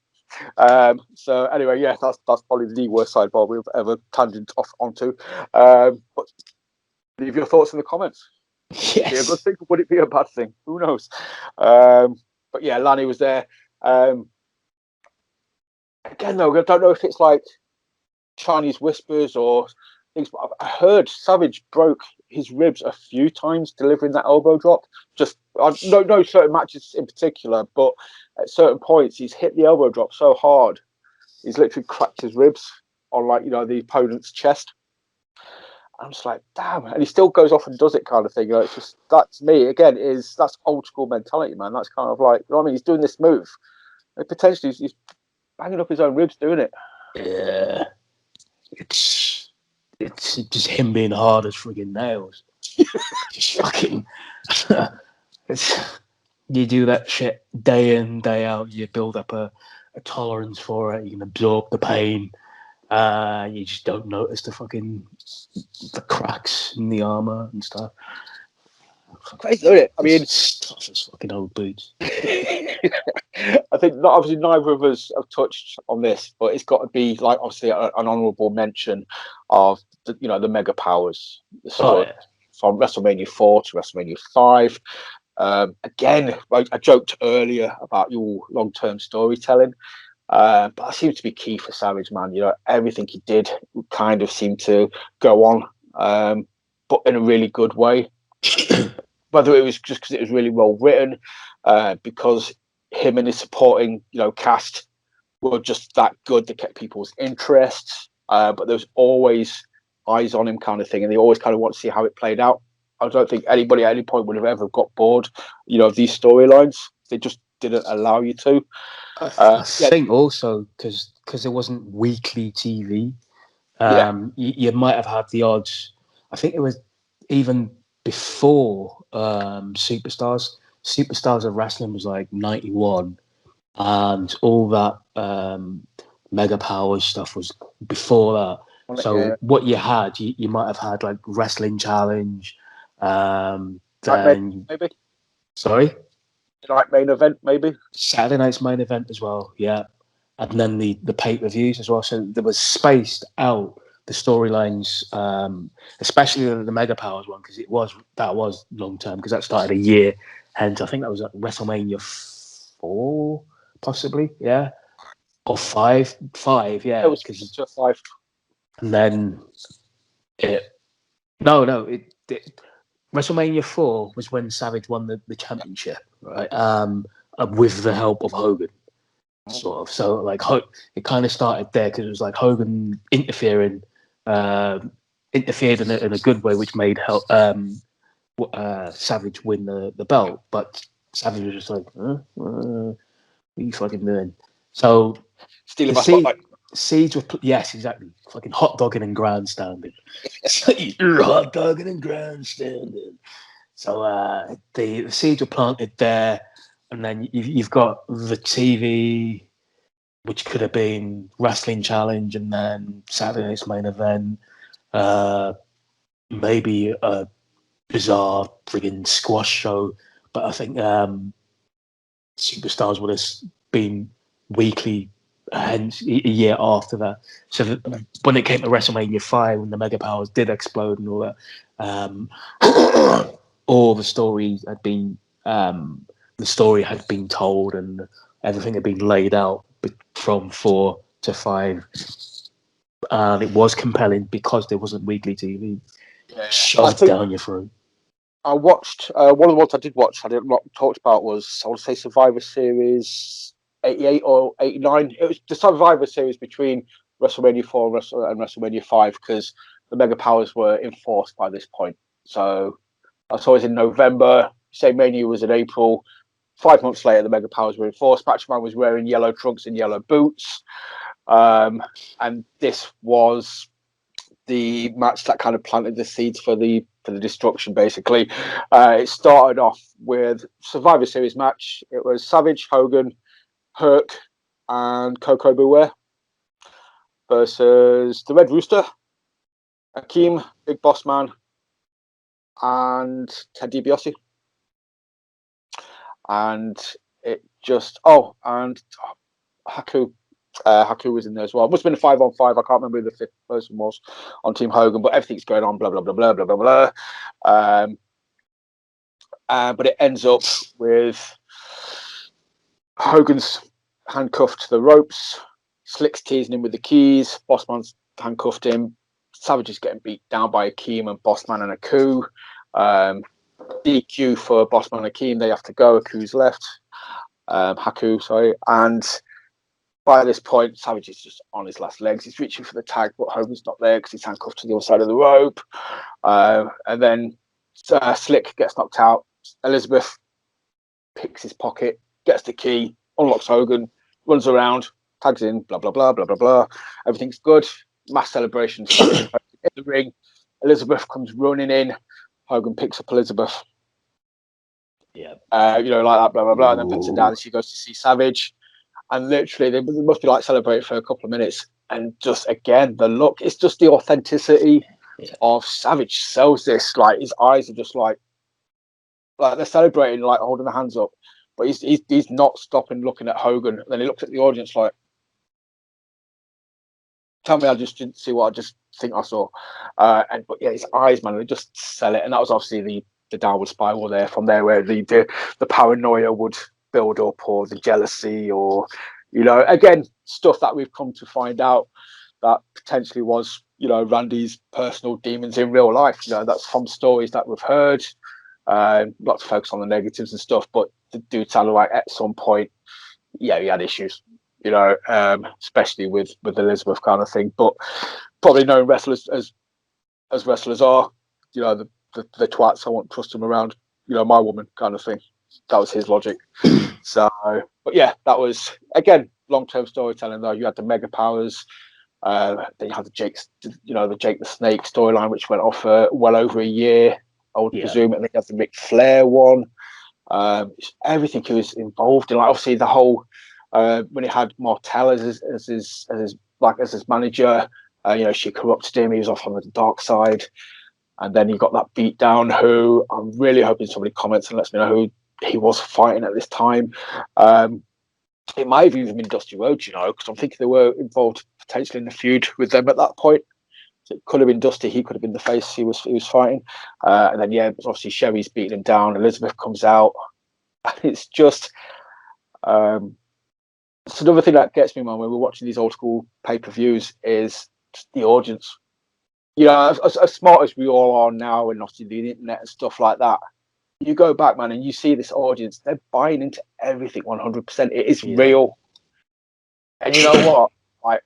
good? So anyway, yeah, that's probably the worst sidebar we've ever tangent off onto. But leave your thoughts in the comments. Would it be a good thing? Would it be a bad thing? Who knows? But yeah, Lanny was there. Again, though, I don't know if it's like Chinese whispers or things, but I heard Savage broke his ribs a few times delivering that elbow drop. Just no certain matches in particular, but at certain points he's hit the elbow drop so hard he's literally cracked his ribs on, like, the opponent's chest. I'm just like, damn, and he still goes off and does it, kind of thing. It's just, that's me again. That's old school mentality, man. That's kind of like, I mean, he's doing this move, and potentially he's banging up his own ribs doing it. Yeah, it's just him being hard as friggin' nails. Just fucking. You do that shit day in, day out. You build up a tolerance for it. You can absorb the pain. You just don't notice the cracks in the armor and stuff. Crazy, isn't it? I mean, it's tough as fucking old boots. I think obviously neither of us have touched on this, but it's got to be like obviously an honourable mention of the mega powers. So from WrestleMania 4 to WrestleMania 5. Again, I joked earlier about your long-term storytelling, but that seems to be key for Savage, man. Everything he did kind of seemed to go on, but in a really good way. Whether it was just because it was really well written, because him and his supporting, cast were just that good. They kept people's interests, but there was always eyes on him, kind of thing, and they always kind of want to see how it played out. I don't think anybody at any point would have ever got bored, of these storylines. They just didn't allow you to. I think also because it wasn't weekly TV. You might have had the odds. I think it was even before Superstars. Superstars of Wrestling was like 91, and all that Mega Powers stuff was before that. So what you had, you might have had like Wrestling Challenge. Then maybe. Sorry? Night main event, maybe. Saturday night's main event as well, yeah. And then the pay-per-views as well. So there was spaced out the storylines, especially the Mega Powers one, because that was long term, because that started a year. Hence, I think that was at WrestleMania 4, possibly, yeah, or 5, yeah. It was 5. And then WrestleMania 4 was when Savage won the championship, right? With the help of Hogan. Sort of. So like it kind of started there because it was like Hogan interfered in a good way, which made Savage win the belt. But Savage was just like, what are you fucking doing? So stealing my spotlight. Seeds were yes, exactly. Fucking hot dogging and grandstanding. You're hot dogging and grandstanding. So the seeds were planted there. And then you've got the TV, which could have been Wrestling Challenge, and then Saturday's main event. Maybe a bizarre friggin' squash show. But I think Superstars would have been weekly, hence a year after that. So when it came to WrestleMania 5, when the Mega Powers did explode and all that, all the story had been... the story had been told and everything had been laid out from 4 to 5. And it was compelling because there wasn't weekly TV shoved down your throat. I watched, one of the ones I did watch, I didn't talked about was, I want to say Survivor Series 88 or 89. It was the Survivor Series between WrestleMania 4 and WrestleMania 5, because the Mega Powers were enforced by this point. So I saw it in November, say Mania was in April. 5 months later, the Mega Powers were enforced. Macho Man was wearing yellow trunks and yellow boots. And this was the match that kind of planted the seeds for the destruction, basically. It started off with Survivor Series match. It was Savage, Hogan, Herc, and Coco Beware versus the Red Rooster, Akeem, Big Boss Man, and Ted DiBiase. And it just and Haku. Haku was in there as well. It must have been a 5-on-5. I can't remember who the fifth person was on Team Hogan, but everything's going on, blah blah blah blah blah blah blah. But it ends up with Hogan's handcuffed to the ropes, Slick's teasing him with the keys, Bossman's handcuffed him, Savage is getting beat down by Akeem and Bossman and Haku. DQ for Bossman and Akeem, they have to go, Haku's left. Haku, sorry. And by this point, Savage is just on his last legs. He's reaching for the tag, but Hogan's not there because he's handcuffed to the other side of the rope. And then Slick gets knocked out. Elizabeth picks his pocket, gets the key, unlocks Hogan, runs around, tags in, blah, blah, blah, blah, blah, blah. Everything's good. Mass celebration starts in the ring. Elizabeth comes running in. Hogan picks up Elizabeth. Yeah. Like that, blah, blah, blah. And then puts her down and she goes to see Savage. And literally, they must be like celebrating for a couple of minutes. And just, again, the look, it's just the authenticity of Savage sells this. Like, his eyes are just like they're celebrating, like holding their hands up, but he's not stopping looking at Hogan. And then he looks at the audience like, "Tell me, I just didn't see what I just think I saw." But yeah, his eyes, man, they just sell it. And that was obviously the downward spiral there. From there, where the paranoia would build up, or the jealousy, or again, stuff that we've come to find out that potentially was Randy's personal demons in real life. That's from stories that we've heard. Not to focus on the negatives and stuff, but the dude sounded like at some point, he had issues, especially with Elizabeth kind of thing. But probably knowing wrestlers as wrestlers are, the twats, I won't trust them around, my woman kind of thing. That was his logic. So, but yeah, that was, again, long-term storytelling though. You had the Mega Powers, then you had the Jake the Snake storyline, which went off for well over a year, I would presume. And then you had the Ric Flair one. Everything he was involved in, like obviously the whole when he had Martel as his manager, she corrupted him. He was off on the dark side, and then he got that beat down. Who I'm really hoping somebody comments and lets me know who he was fighting at this time. It might have even been Dusty Rhodes, because I'm thinking they were involved potentially in the feud with them at that point. So it could have been Dusty. He could have been the face he was fighting. And then obviously Sherry's beating him down. Elizabeth comes out. It's just it's another thing that gets me, man, when we're watching these old school pay-per-views is just the audience. As smart as we all are now, and obviously the internet and stuff like that, you go back, man, and you see this audience, they're buying into everything 100%. It is real. And you know what? Like,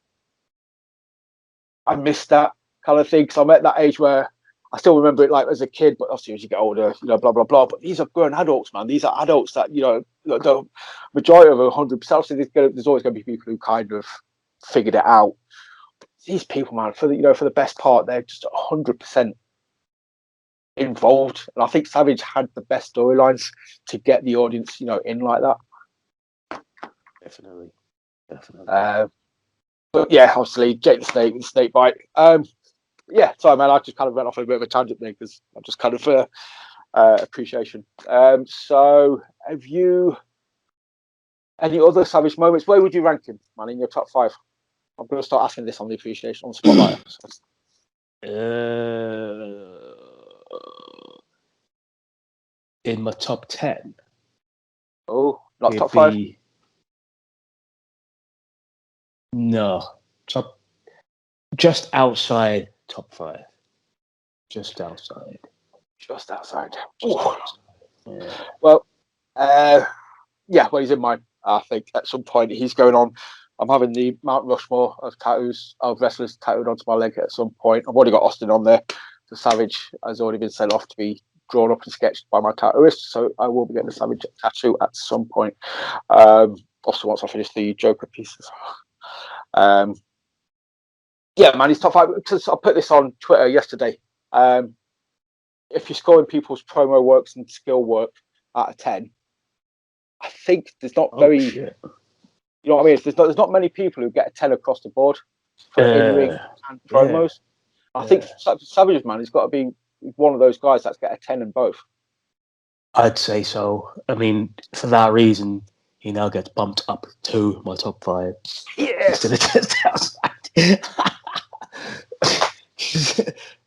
I miss that kind of thing, because I'm at that age where I still remember it like as a kid, but obviously as you get older, blah, blah, blah. But these are grown adults, man. These are adults that, the majority of 100%, obviously there's always going to be people who kind of figured it out. But these people, man, for the best part, they're just 100% involved. And I think Savage had the best storylines to get the audience, in like that. Definitely. But yeah, obviously Jake the Snake with the snake bite. Yeah, sorry, man. I just kind of went off on a bit of a tangent there because I'm just kind of appreciation. So, have you any other Savage moments? Where would you rank him, man, in your top 5? I'm going to start asking this on the appreciation on the Spotlight. In my top 10. Oh, not top 5. No, just outside top 5. Just outside. Yeah. Well, he's in mine. I think at some point he's going on. I'm having the Mount Rushmore of tattoos of wrestlers tattooed onto my leg at some point. I've already got Austin on there. The Savage has already been sent off to be drawn up and sketched by my tattooist, so I will be getting the Savage tattoo at some point. Also, once I finish the Joker pieces. Yeah, man, he's top 5. Because I put this on Twitter yesterday. If you're scoring people's promo works and skill work out of 10, I think there's not Shit. You know what I mean? There's not many people who get a 10 across the board for in-ring and promos. I think Savage, man, he's got to be one of those guys that's got a 10 in both. I'd say so. I mean, for that reason, he now gets bumped up to my top 5. Yes. Instead of just outside.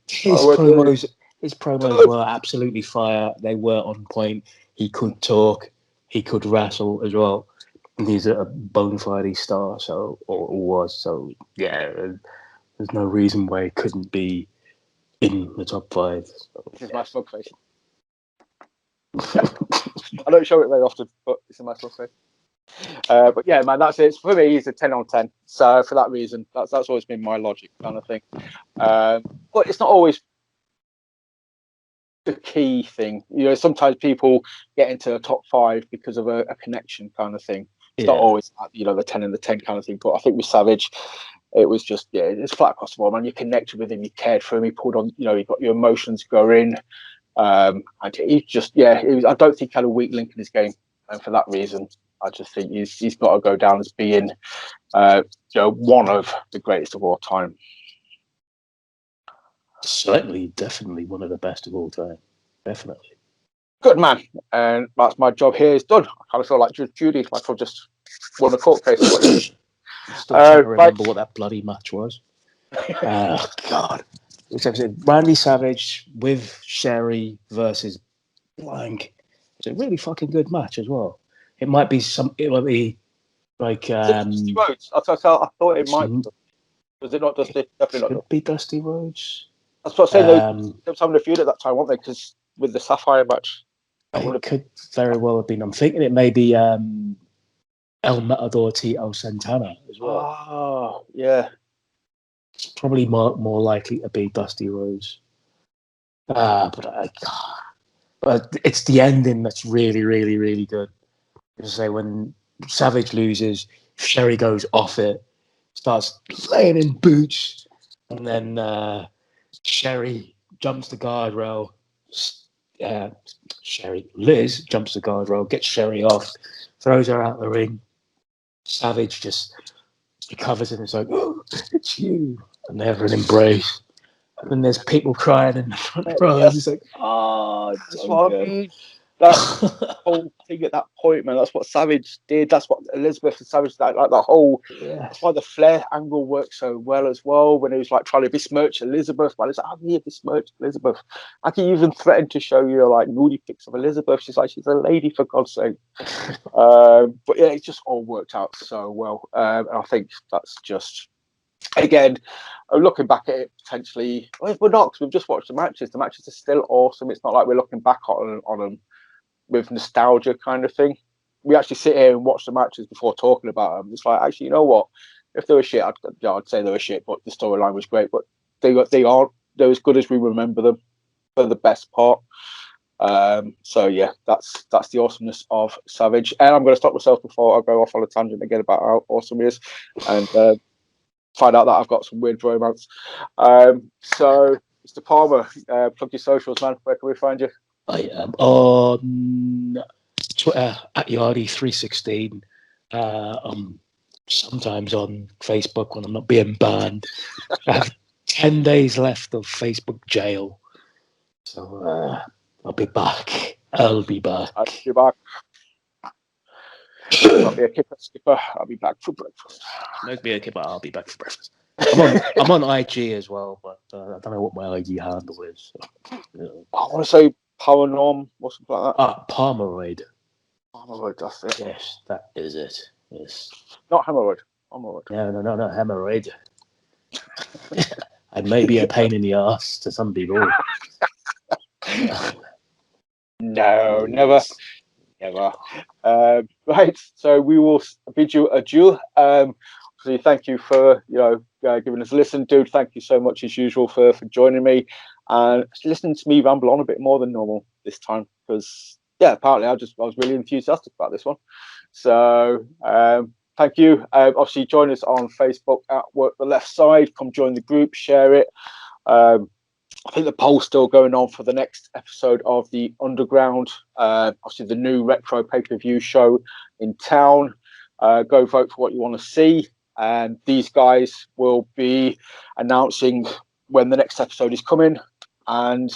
His promos were absolutely fire. They were on point. He could talk. He could wrestle as well. And he's a bona fide star, or was. So, yeah, there's no reason why he couldn't be in the top 5. So, This is my smug face. I don't show it very often, but it's in my smug face. But yeah, man, that's it. For me, he's a 10 on 10. So for that reason, that's always been my logic kind of thing. But it's not always the key thing. You know, sometimes people get into a top 5 because of a connection kind of thing. It's not always, you know, the 10 and the 10 kind of thing. But I think with Savage, it was just, yeah, it's flat across the board, man. You connected with him, you cared for him, he pulled on, you know, you got your emotions going. And he just, yeah, I don't think he had a weak link in his game. And for that reason, I just think he's got to go down as being, you know, one of the greatest of all time. Certainly, definitely one of the best of all time. Definitely. Good man. And that's my job here is done. I kind of feel like Judy, like I've just won a court case. Still trying to remember what that bloody match was. Oh, God. Randy Savage with Sherry versus blank. It's a really fucking good match as well. It might be like Dusty Rhodes. I thought it might be. Was it not Dusty? Definitely not. Be Dusty Rhodes. That's what I'm saying. They were having a feud at that time, weren't they? Because with the Sapphire match. It could very well have been. I'm thinking it may be El Matador Tito Santana as well. Oh, yeah. It's probably more likely to be Dusty Rhodes. But it's the ending that's really, really, really good. As I say, when Savage loses, Sherry goes off it, starts laying in boots, and then Sherry jumps the guardrail. Liz jumps the guardrail, gets Sherry off, throws her out the ring. Savage just recovers and it's like, oh, it's you. And they have an embrace. And then there's people crying in the front row. Yes. It's like, oh, that's what I mean. That whole thing at that point, man, that's what Savage did. That's what Elizabeth and Savage, like the whole, that's why the Flair angle worked so well as well. When he was like trying to besmirch Elizabeth, but it's like, how can you besmirch Elizabeth? How can you even threaten to show you like nudie pics of Elizabeth? She's like, she's a lady for God's sake. But yeah, it just all worked out so well. And I think that's just, again, looking back at it, potentially, we're not, because we've just watched the matches. The matches are still awesome. It's not like we're looking back on them with nostalgia kind of thing. We actually sit here and watch the matches before talking about them. It's like, actually, you know what? If they were shit, I'd say they were shit, but the storyline was great. But they're as good as we remember them for the best part. So yeah, that's the awesomeness of Savage. And I'm going to stop myself before I go off on a tangent again about how awesome he is, and find out that I've got some weird romance. So, Mr. Palmer, plug your socials, man. Where can we find you? I am on Twitter at Yardy316. I'm sometimes on Facebook when I'm not being banned. I have 10 days left of Facebook jail. So I'll be back. I'll be back. I'll be back. I'll be a skipper. I'll be back for breakfast. Make me a kipper. I'll be back for breakfast. I'm on IG as well, but I don't know what my IG handle is. So, I want to say Paranorm or something like that. Palmeroid. Palmeroid, that's it. Yes, that is it. Yes. Not hemorrhoid. Hemorrhoid. No, not hemorrhoid. I may be a pain in the ass to some people. No, never. Right, so we will bid you adieu. So thank you for giving us a listen, dude. Thank you so much as usual for joining me and listening to me ramble on a bit more than normal this time, because apparently I was really enthusiastic about this one. So thank you. Obviously join us on Facebook at Work the Left Side. Come join the group, share it. I think the poll's still going on for the next episode of the Underground, obviously the new retro pay-per-view show in town. Go vote for what you want to see. And these guys will be announcing when the next episode is coming. And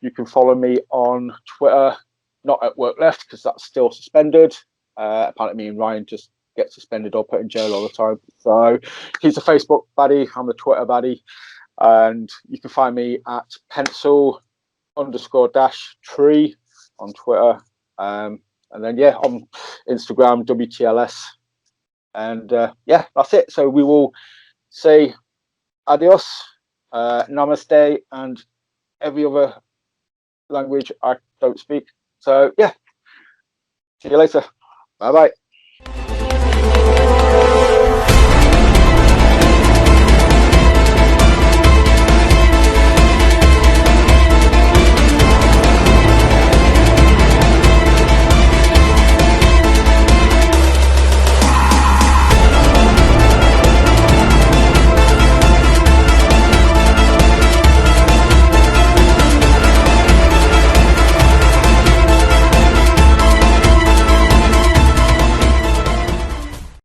you can follow me on Twitter, not at Work Left, because that's still suspended. Apparently, me and Ryan just get suspended or put in jail all the time. So he's a Facebook baddie, I'm the Twitter baddie. And you can find me at pencil_-tree on Twitter. And then, on Instagram, WTLS. And that's it. So we will say adios, namaste, and every other language I don't speak. So, see you later. Bye-bye.